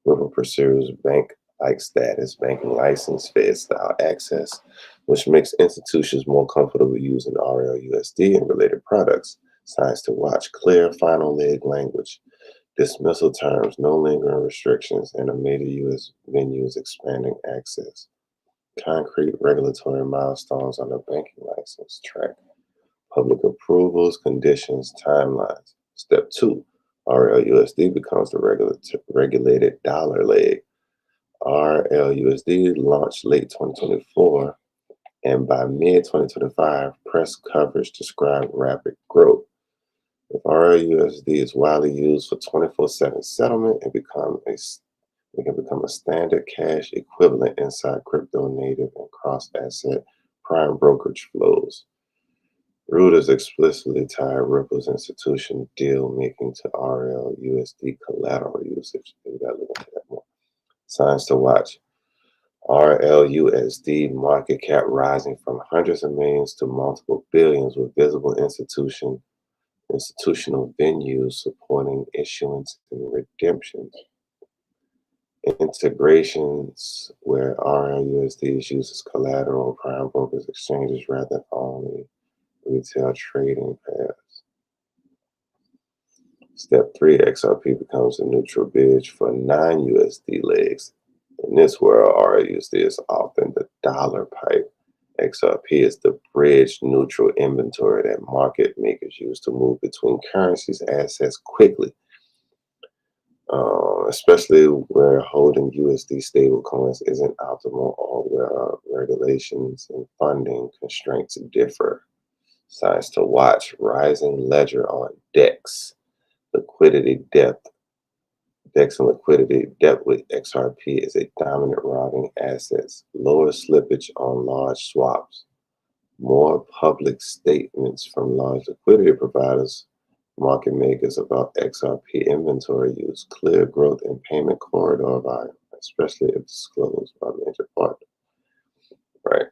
Ripple pursues bank-like status, banking license, Fed-style access, which makes institutions more comfortable using RLUSD and related products. Signs to watch, clear final leg language, dismissal terms, no lingering restrictions, and a major U.S. venues expanding access. Concrete regulatory milestones on the banking license track. Public approvals, conditions, timelines. Step two, RLUSD becomes the regulated dollar leg. RLUSD launched late 2024, and by mid-2025, press coverage described rapid growth. If RLUSD is widely used for 24/7 settlement, it can become a standard cash equivalent inside crypto native and cross-asset prime brokerage flows. Reuters explicitly tied Ripple's institution deal making to RLUSD collateral usage. We gotta look into that more. Signs to watch. RLUSD market cap rising from hundreds of millions to multiple billions with visible institutional venues supporting issuance and redemptions. Integrations where RLUSD is used as collateral prime brokers exchanges rather than only retail trading pairs. Step 3, XRP becomes a neutral bridge for non-USD legs. In this world, RLUSD is often the dollar pipe. XRP is the bridge neutral inventory that market makers use to move between currencies assets quickly. Especially where holding USD stablecoins isn't optimal or where regulations and funding constraints differ. Signs to watch, rising ledger on DEX, liquidity depth. DEX and liquidity depth with XRP is a dominant routing assets, lower slippage on large swaps, more public statements from large liquidity providers, market makers about XRP inventory use, clear growth in payment corridor volume, especially if disclosed by major partners. Right.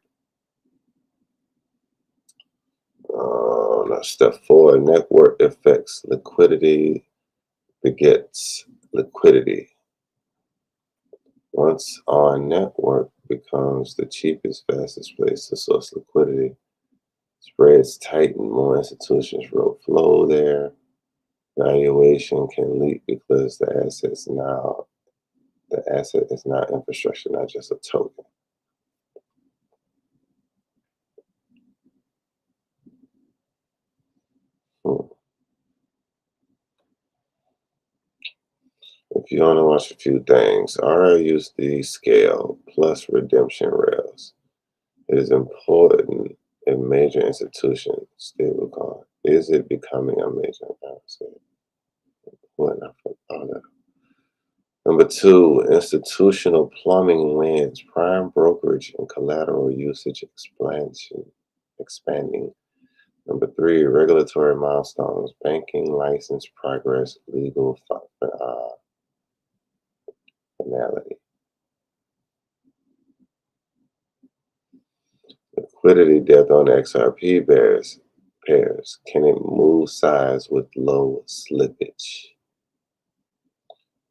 Now step 4, network effects. Liquidity begets liquidity. Once on network becomes the cheapest, fastest place to source liquidity. Spreads tighten, more institutions flow there. Valuation can leap because the asset is now infrastructure, not just a token. If you want to watch a few things, RLUSD scale plus redemption rails. It is important in major institutions stablecoin. Is it becoming a major currency? Number 2, institutional plumbing wins, prime brokerage and collateral usage expanding. Number 3, regulatory milestones, banking license progress, legal finality. Liquidity depth on XRP pairs. Can it move size with low slippage?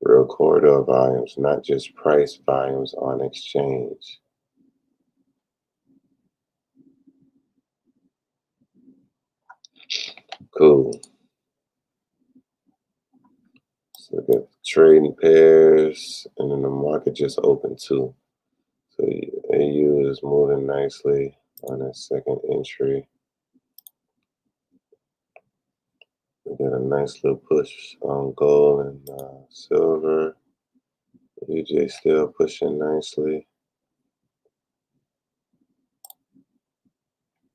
Real corridor volumes, not just price volumes on exchange. Cool. So look at trading pairs, and then the market just opened too. So AU is moving nicely on that second entry. We got a nice little push on gold and silver. UJ still pushing nicely.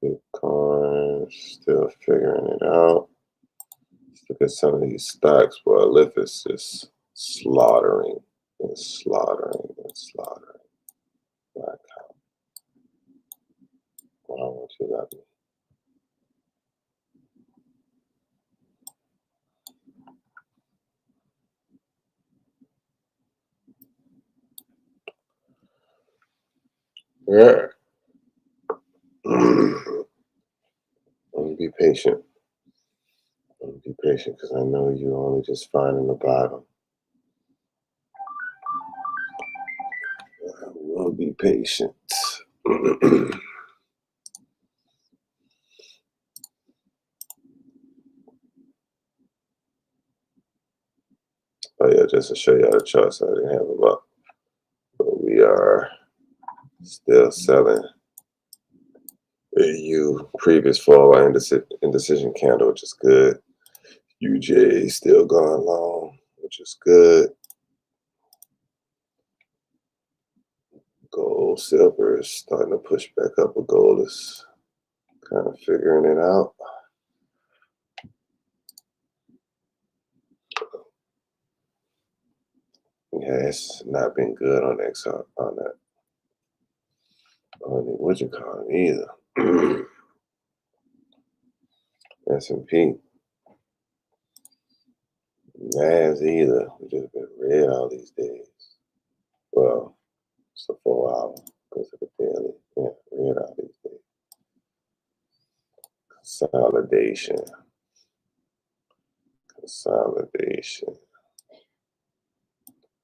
Bitcoin still figuring it out. Let's look at some of these stocks. Boy, Lyft is just slaughtering and slaughtering and slaughtering. Why won't you let me? Yeah. Be patient. Be patient because I know you're only just finding the bottom. I will be patient. Oh yeah, just to show y'all the charts, I didn't have them up. But we are still selling AU previous fall indecision candle, which is good. UJ still going long, which is good. Gold, silver is starting to push back up, but gold is kind of figuring it out. Yeah, it's not been good on that on what you call it either. S&P, NAS either. We just been red all these days. Well, it's a 4 hour because of the daily. Yeah, red all these days. Consolidation.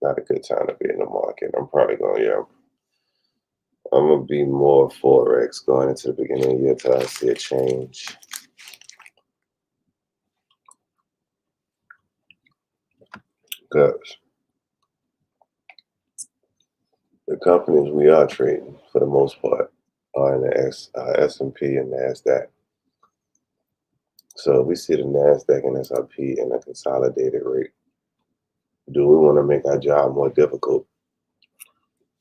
Not a good time to be in the market. I'm probably going, yeah. I'm going to be more Forex going into the beginning of the year till I see a change. Because the companies we are trading, for the most part, are in the S&P and NASDAQ. So if we see the NASDAQ and S&P in a consolidated rate, do we want to make our job more difficult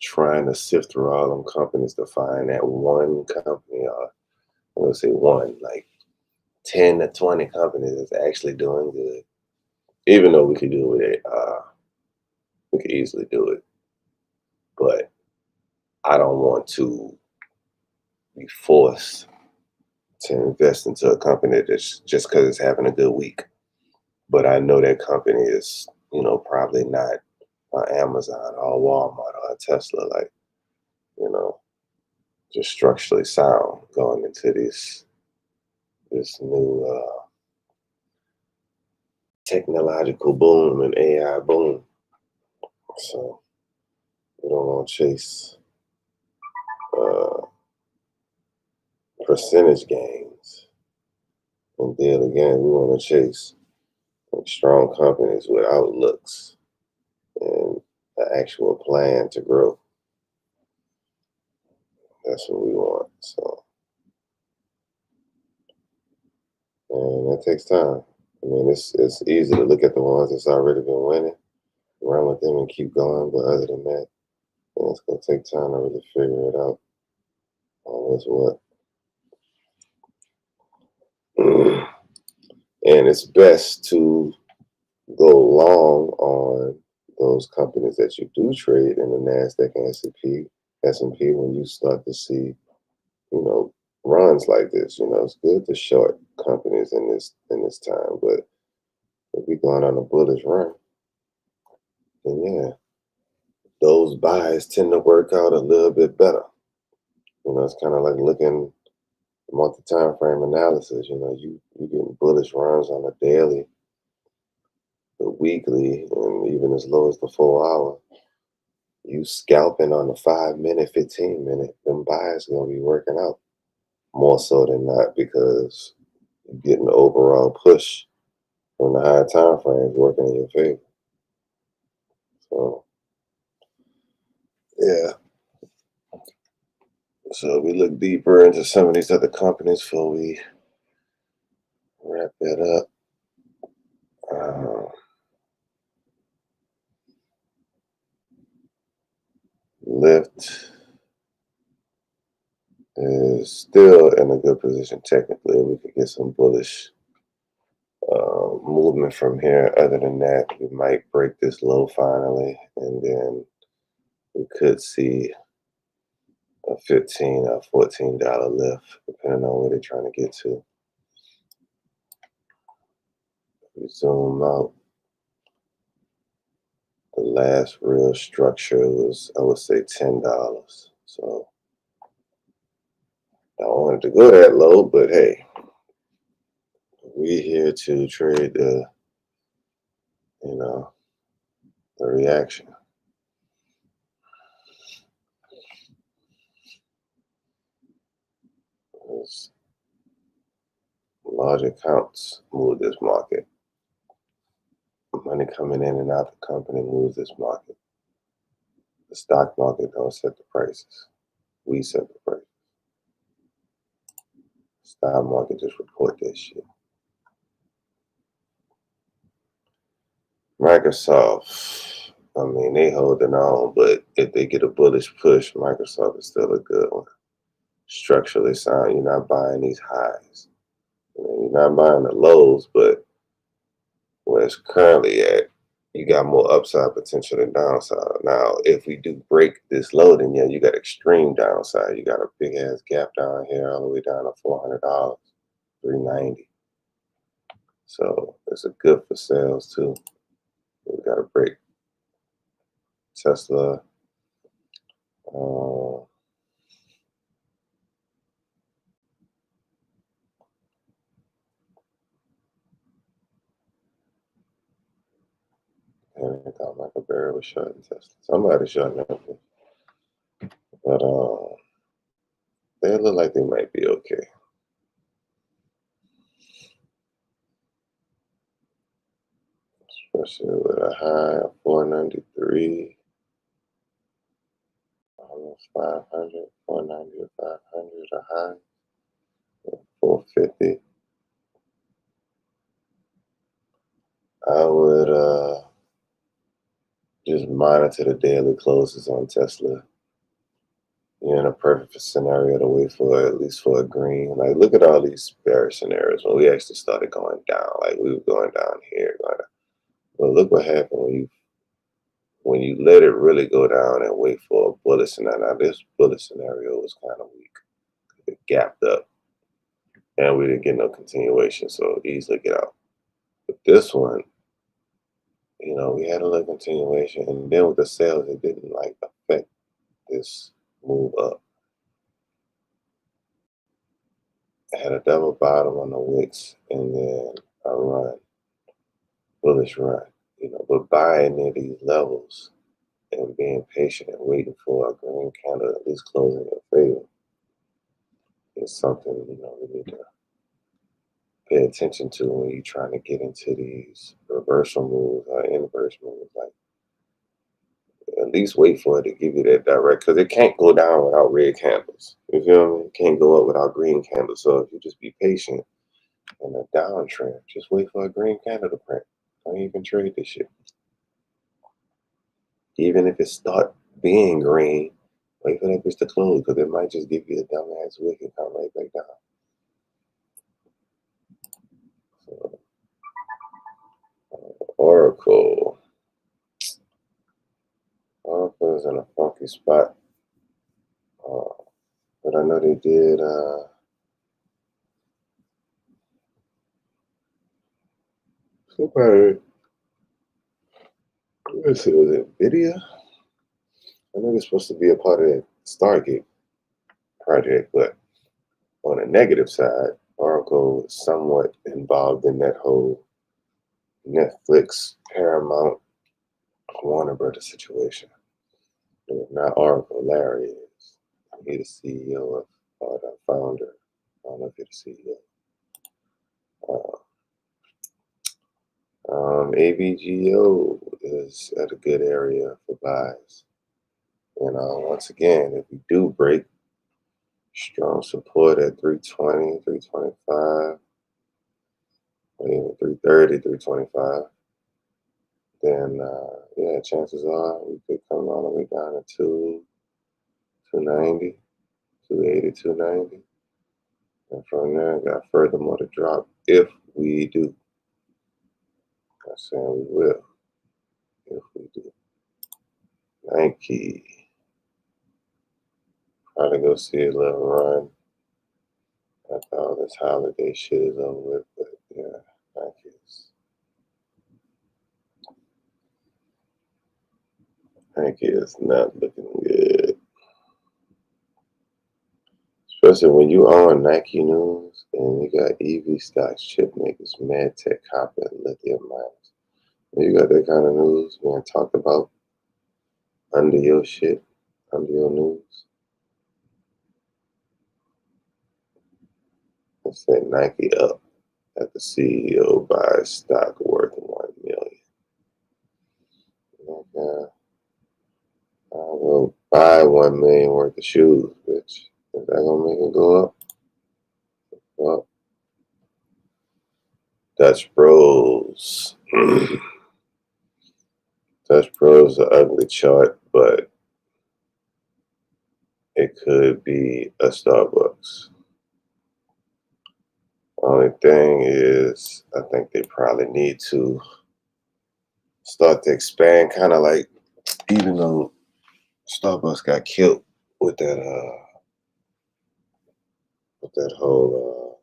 trying to sift through all them companies to find that one company, or let's say one, like 10 to 20 companies that's actually doing good? Even though we could do it, we could easily do it. But I don't want to be forced to invest into a company that's just because it's having a good week. But I know that company is, probably not Amazon or Walmart or Tesla, like, just structurally sound going into this new technological boom and AI boom. So we don't want to chase uh, percentage gains. And then again, we want to chase strong companies with outlooks and an actual plan to grow. That's what we want. So, and that takes time. I mean, it's easy to look at the ones that's already been winning, run with them and keep going. But other than that, it's going to take time to really figure it out on what's what. And it's best to go long on those companies that you do trade in the NASDAQ and S&P when you start to see, runs like this. It's good to short companies in this time, but if we're going on a bullish run, then yeah, those buys tend to work out a little bit better. It's kind of like looking multi-time frame analysis. You getting bullish runs on a daily, the weekly, and even as low as the 4 hour. You scalping on the 5 minute, 15 minute, them buys gonna be working out more so than not, because you're getting the overall push from the higher time frames working in your favor. So yeah. So we look deeper into some of these other companies before we wrap that up. Lyft is still in a good position technically. We could get some bullish movement from here. Other than that, we might break this low finally, and then we could see a $15 or $14 lift, depending on where they're trying to get to. We zoom out. The last real structure was, I would say, $10. So Don't want it to go that low, but hey, we're here to trade the, you know, the reaction. As large accounts move this market. Money coming in and out the company moves this market. The stock market don't set the prices. We set the price. Stock market just report that shit. Microsoft, I mean, they holding on, but if they get a bullish push, Microsoft is still a good one. Structurally sound, you're not buying these highs. You're not buying the lows, but where it's currently at, you got more upside potential than downside. Now, if we do break this low, then yeah, you got extreme downside. You got a big ass gap down here all the way down to $400, $390. So it's a good for sales too. We got to break Tesla. And I thought Michael Berry was shorting Tesla. Somebody shorting it, but they look like they might be okay. Especially with a high of 493, almost 500, 490 to 500, a high of 450. I would just monitor the daily closes on Tesla. You're in a perfect scenario to wait for at least for a green. Like, look at all these bearish scenarios when we actually started going down. Like, we were going down here, going down. But look what happened when you let it really go down and wait for a bullish scenario. Now, this bullish scenario was kind of weak. It gapped up, and we didn't get no continuation, so easily get out. But this one, we had a little continuation, and then with the sales, it didn't like affect this move up. I had a double bottom on the wicks, and then a run, bullish run. But buying near these levels and being patient and waiting for a green candle at least closing in favor is something we need to pay attention to when you're trying to get into these reversal moves or inverse moves. Like, at least wait for it to give you that direct, because it can't go down without red candles. You feel me? It can't go up without green candles. So if you just be patient in a downtrend, just wait for a green candle to print. Don't even trade this shit. Even if it start being green, wait for that bitch to close, because it might just give you a dumbass wick and come right back down. So, Oracle is in a funky spot. But I know they did somebody, let's see, was it Nvidia? I know they're supposed to be a part of that Stargate project, but on the negative side, Oracle is somewhat involved in that whole Netflix, Paramount, Warner Brothers situation. If not Oracle, Larry is. He's the CEO of, or the founder. I don't know if he's the CEO. AVGO is at a good area for buys. Once again, if we do break strong support at 320, 325, or even 330, 325, then yeah, chances are we could come all the way down to 290, 280, 290. And from there, got further more to drop if we do. I'm not saying we will, if we do. Nike. Probably go see a little run after all this holiday shit is over with. But yeah, Nike is not looking good. Listen, when you own Nike News and you got EV stocks, chip makers, med tech, copper, and lithium miners, when you got that kind of news being talked about under your shit, under your news, it said Nike up at the CEO buys stock worth 1 million. Like, I will buy 1 million worth of shoes, bitch. Is that gonna make it go up? Well, Dutch Bros. Dutch Bros is an ugly chart, but it could be a Starbucks. Only thing is, I think they probably need to start to expand, kind of like, even though Starbucks got killed with that whole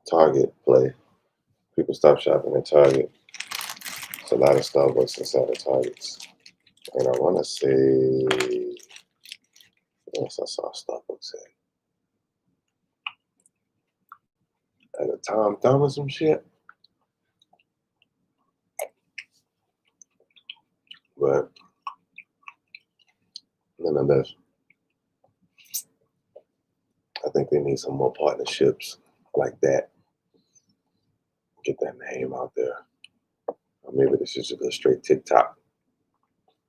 Target play. People stop shopping at Target. There's a lot of Starbucks inside of Targets. And I want to say, yes, I saw Starbucks at a Tom Thumb or some shit. But nonetheless, I think they need some more partnerships like that. Get that name out there. Or maybe this is just go straight TikTok.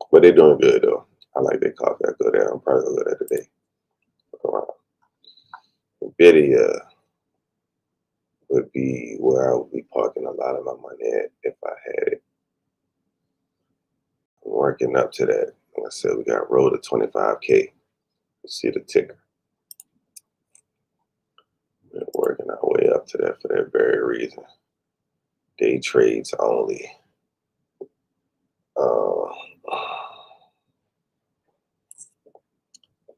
But they're doing good though. I like their coffee. I go there. I'm probably gonna go there today. Look around. Nvidia would be where I would be parking a lot of my money at if I had it. I'm working up to that. Like I said, we got rolled to 25K. You see the ticker. We're working our way up to that for that very reason. Day trades only.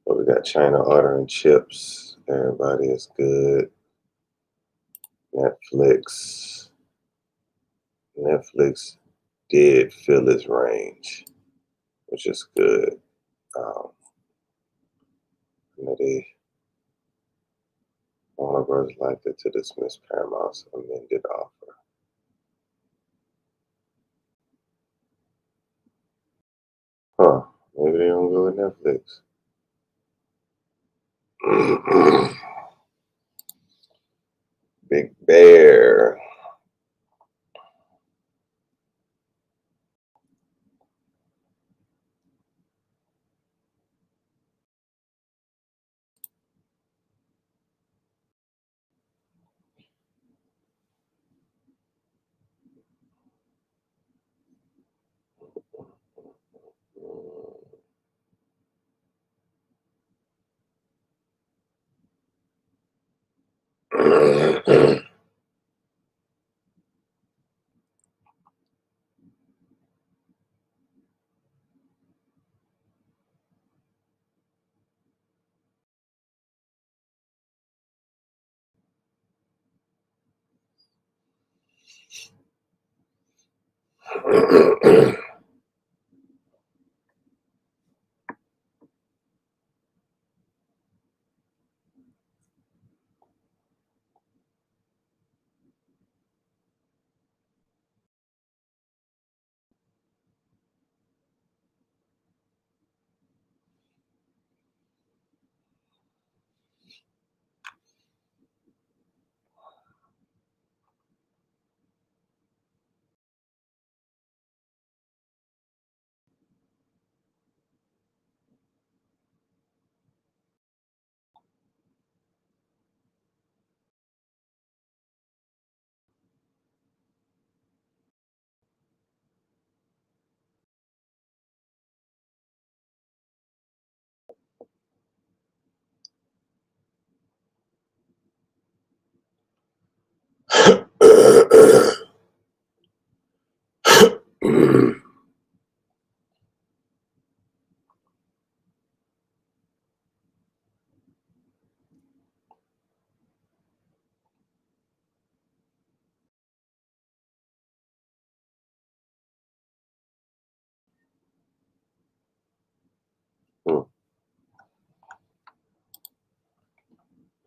But we got China ordering chips. Everybody is good. Netflix did fill its range, which is good. Warner Bros. Likely to dismiss Paramount's amended offer. Huh? Maybe they don't go with Netflix. Big Bear.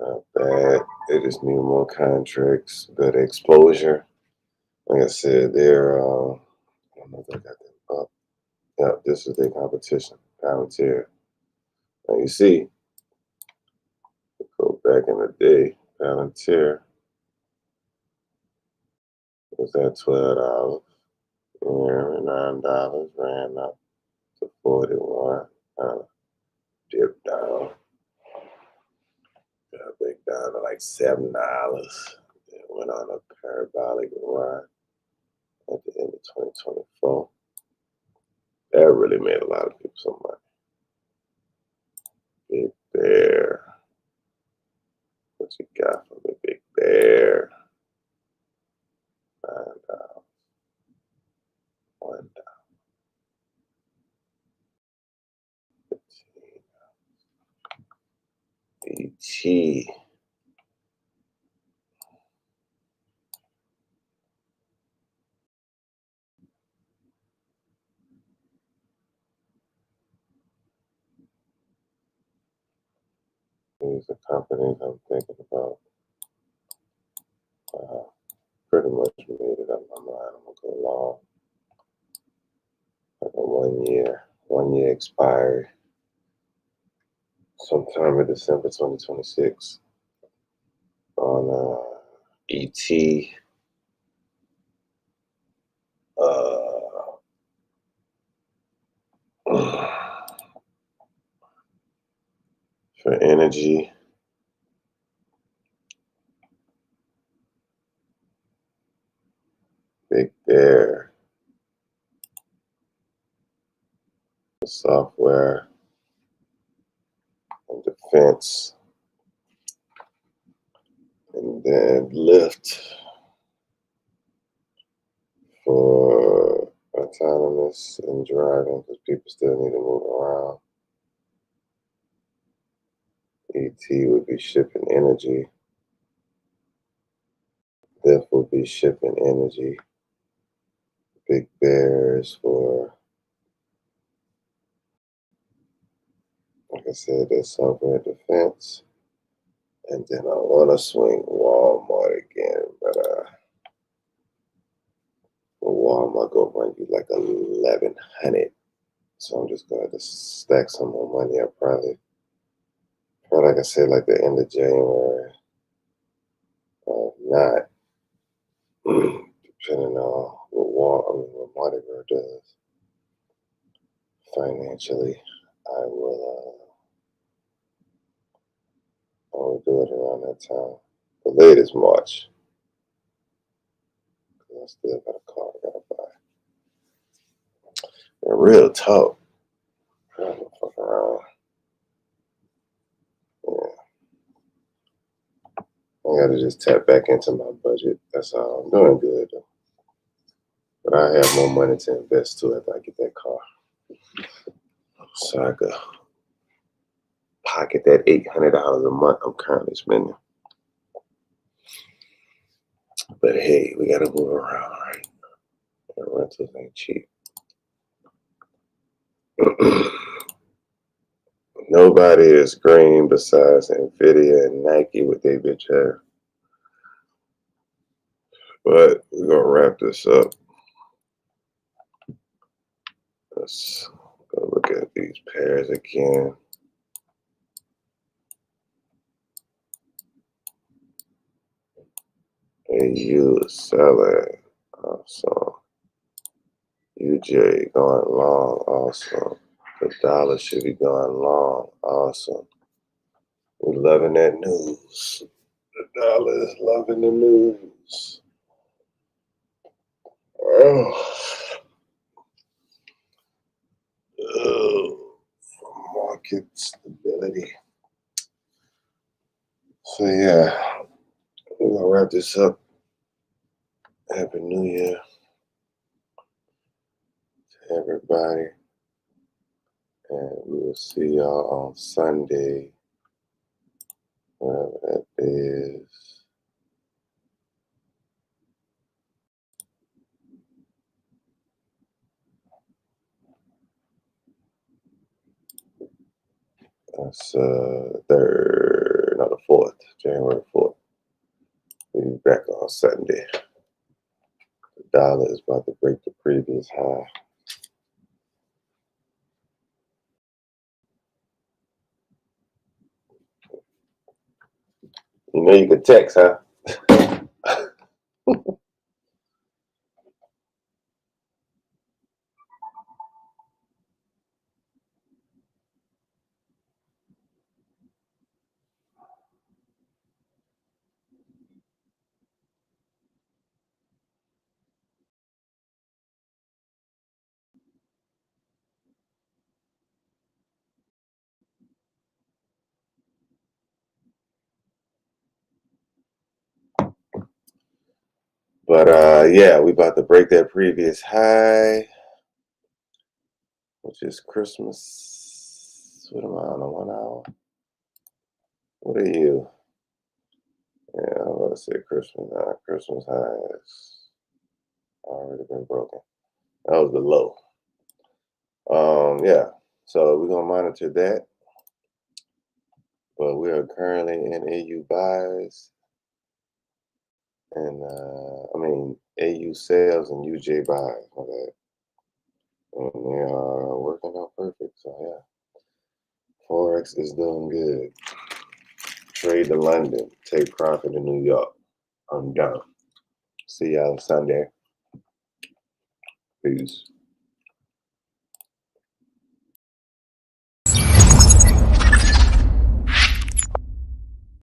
Not bad. They just need more contracts, better exposure. Like I said, they're, I don't know if I got them up. Yeah, this is their competition, Palantir. Now you see, go back in the day, Palantir was at $12. $9 ran up to 41. Dipped down. Got back down to like $7. It went on a parabolic run at the end of 2024. That really made a lot of people some money. Big Bear. What you got from the Big Bear? $9. $1. ET. These are companies I'm thinking about. Pretty much made it up my mind. I'm gonna go long. Like a 1 year expiry. Sometime in December 2026 on ET. For energy. Big Bear. Software and defense. And then Lyft for autonomous and driving because people still need to move around. ET would be shipping energy. Lyft would be shipping energy. Big Bear is for, like I said, there's software defense. And then I want to swing Walmart again, but Walmart go run you like 1,100. So I'm just going to stack some more money up probably, like I said, like the end of January. Not depending on what Mardi Gras does financially, I will do it around that time. The latest March. I still got a car I gotta buy. And real talk. I don't fuck around. Yeah. I gotta just tap back into my budget. That's all. I'm doing good though. But I have more money to invest too after I get that car. So I could pocket that $800 a month I'm currently spending. But hey, we gotta move around, right? Rentals ain't cheap. Nobody is green besides Nvidia and Nike with their bitch hair. But we're gonna wrap this up. Let's go look at these pairs again. AU is selling. Awesome. UJ going long. Awesome. The dollar should be going long. Awesome. We're loving that news. The dollar is loving the news. Oh, market stability. So yeah, we're gonna wrap this up. Happy New Year to everybody. And we will see y'all on Sunday, wherever that is. That's third. no, the 4th, January 4th. We'll be back on Sunday. The dollar is about to break the previous high. You know you can text, huh? But yeah, we about to break that previous high, which is Christmas. What am I on, a 1 hour? What are you? Yeah, I was about to say Christmas high. Christmas high has already been broken. That was the low. Yeah. So we're gonna monitor that. But we are currently in AU buys and AU sales and UJ buys. Okay. And they are working out perfect. So yeah. Forex is doing good. Trade to London. Take profit in New York. I'm done. See y'all Sunday. Peace.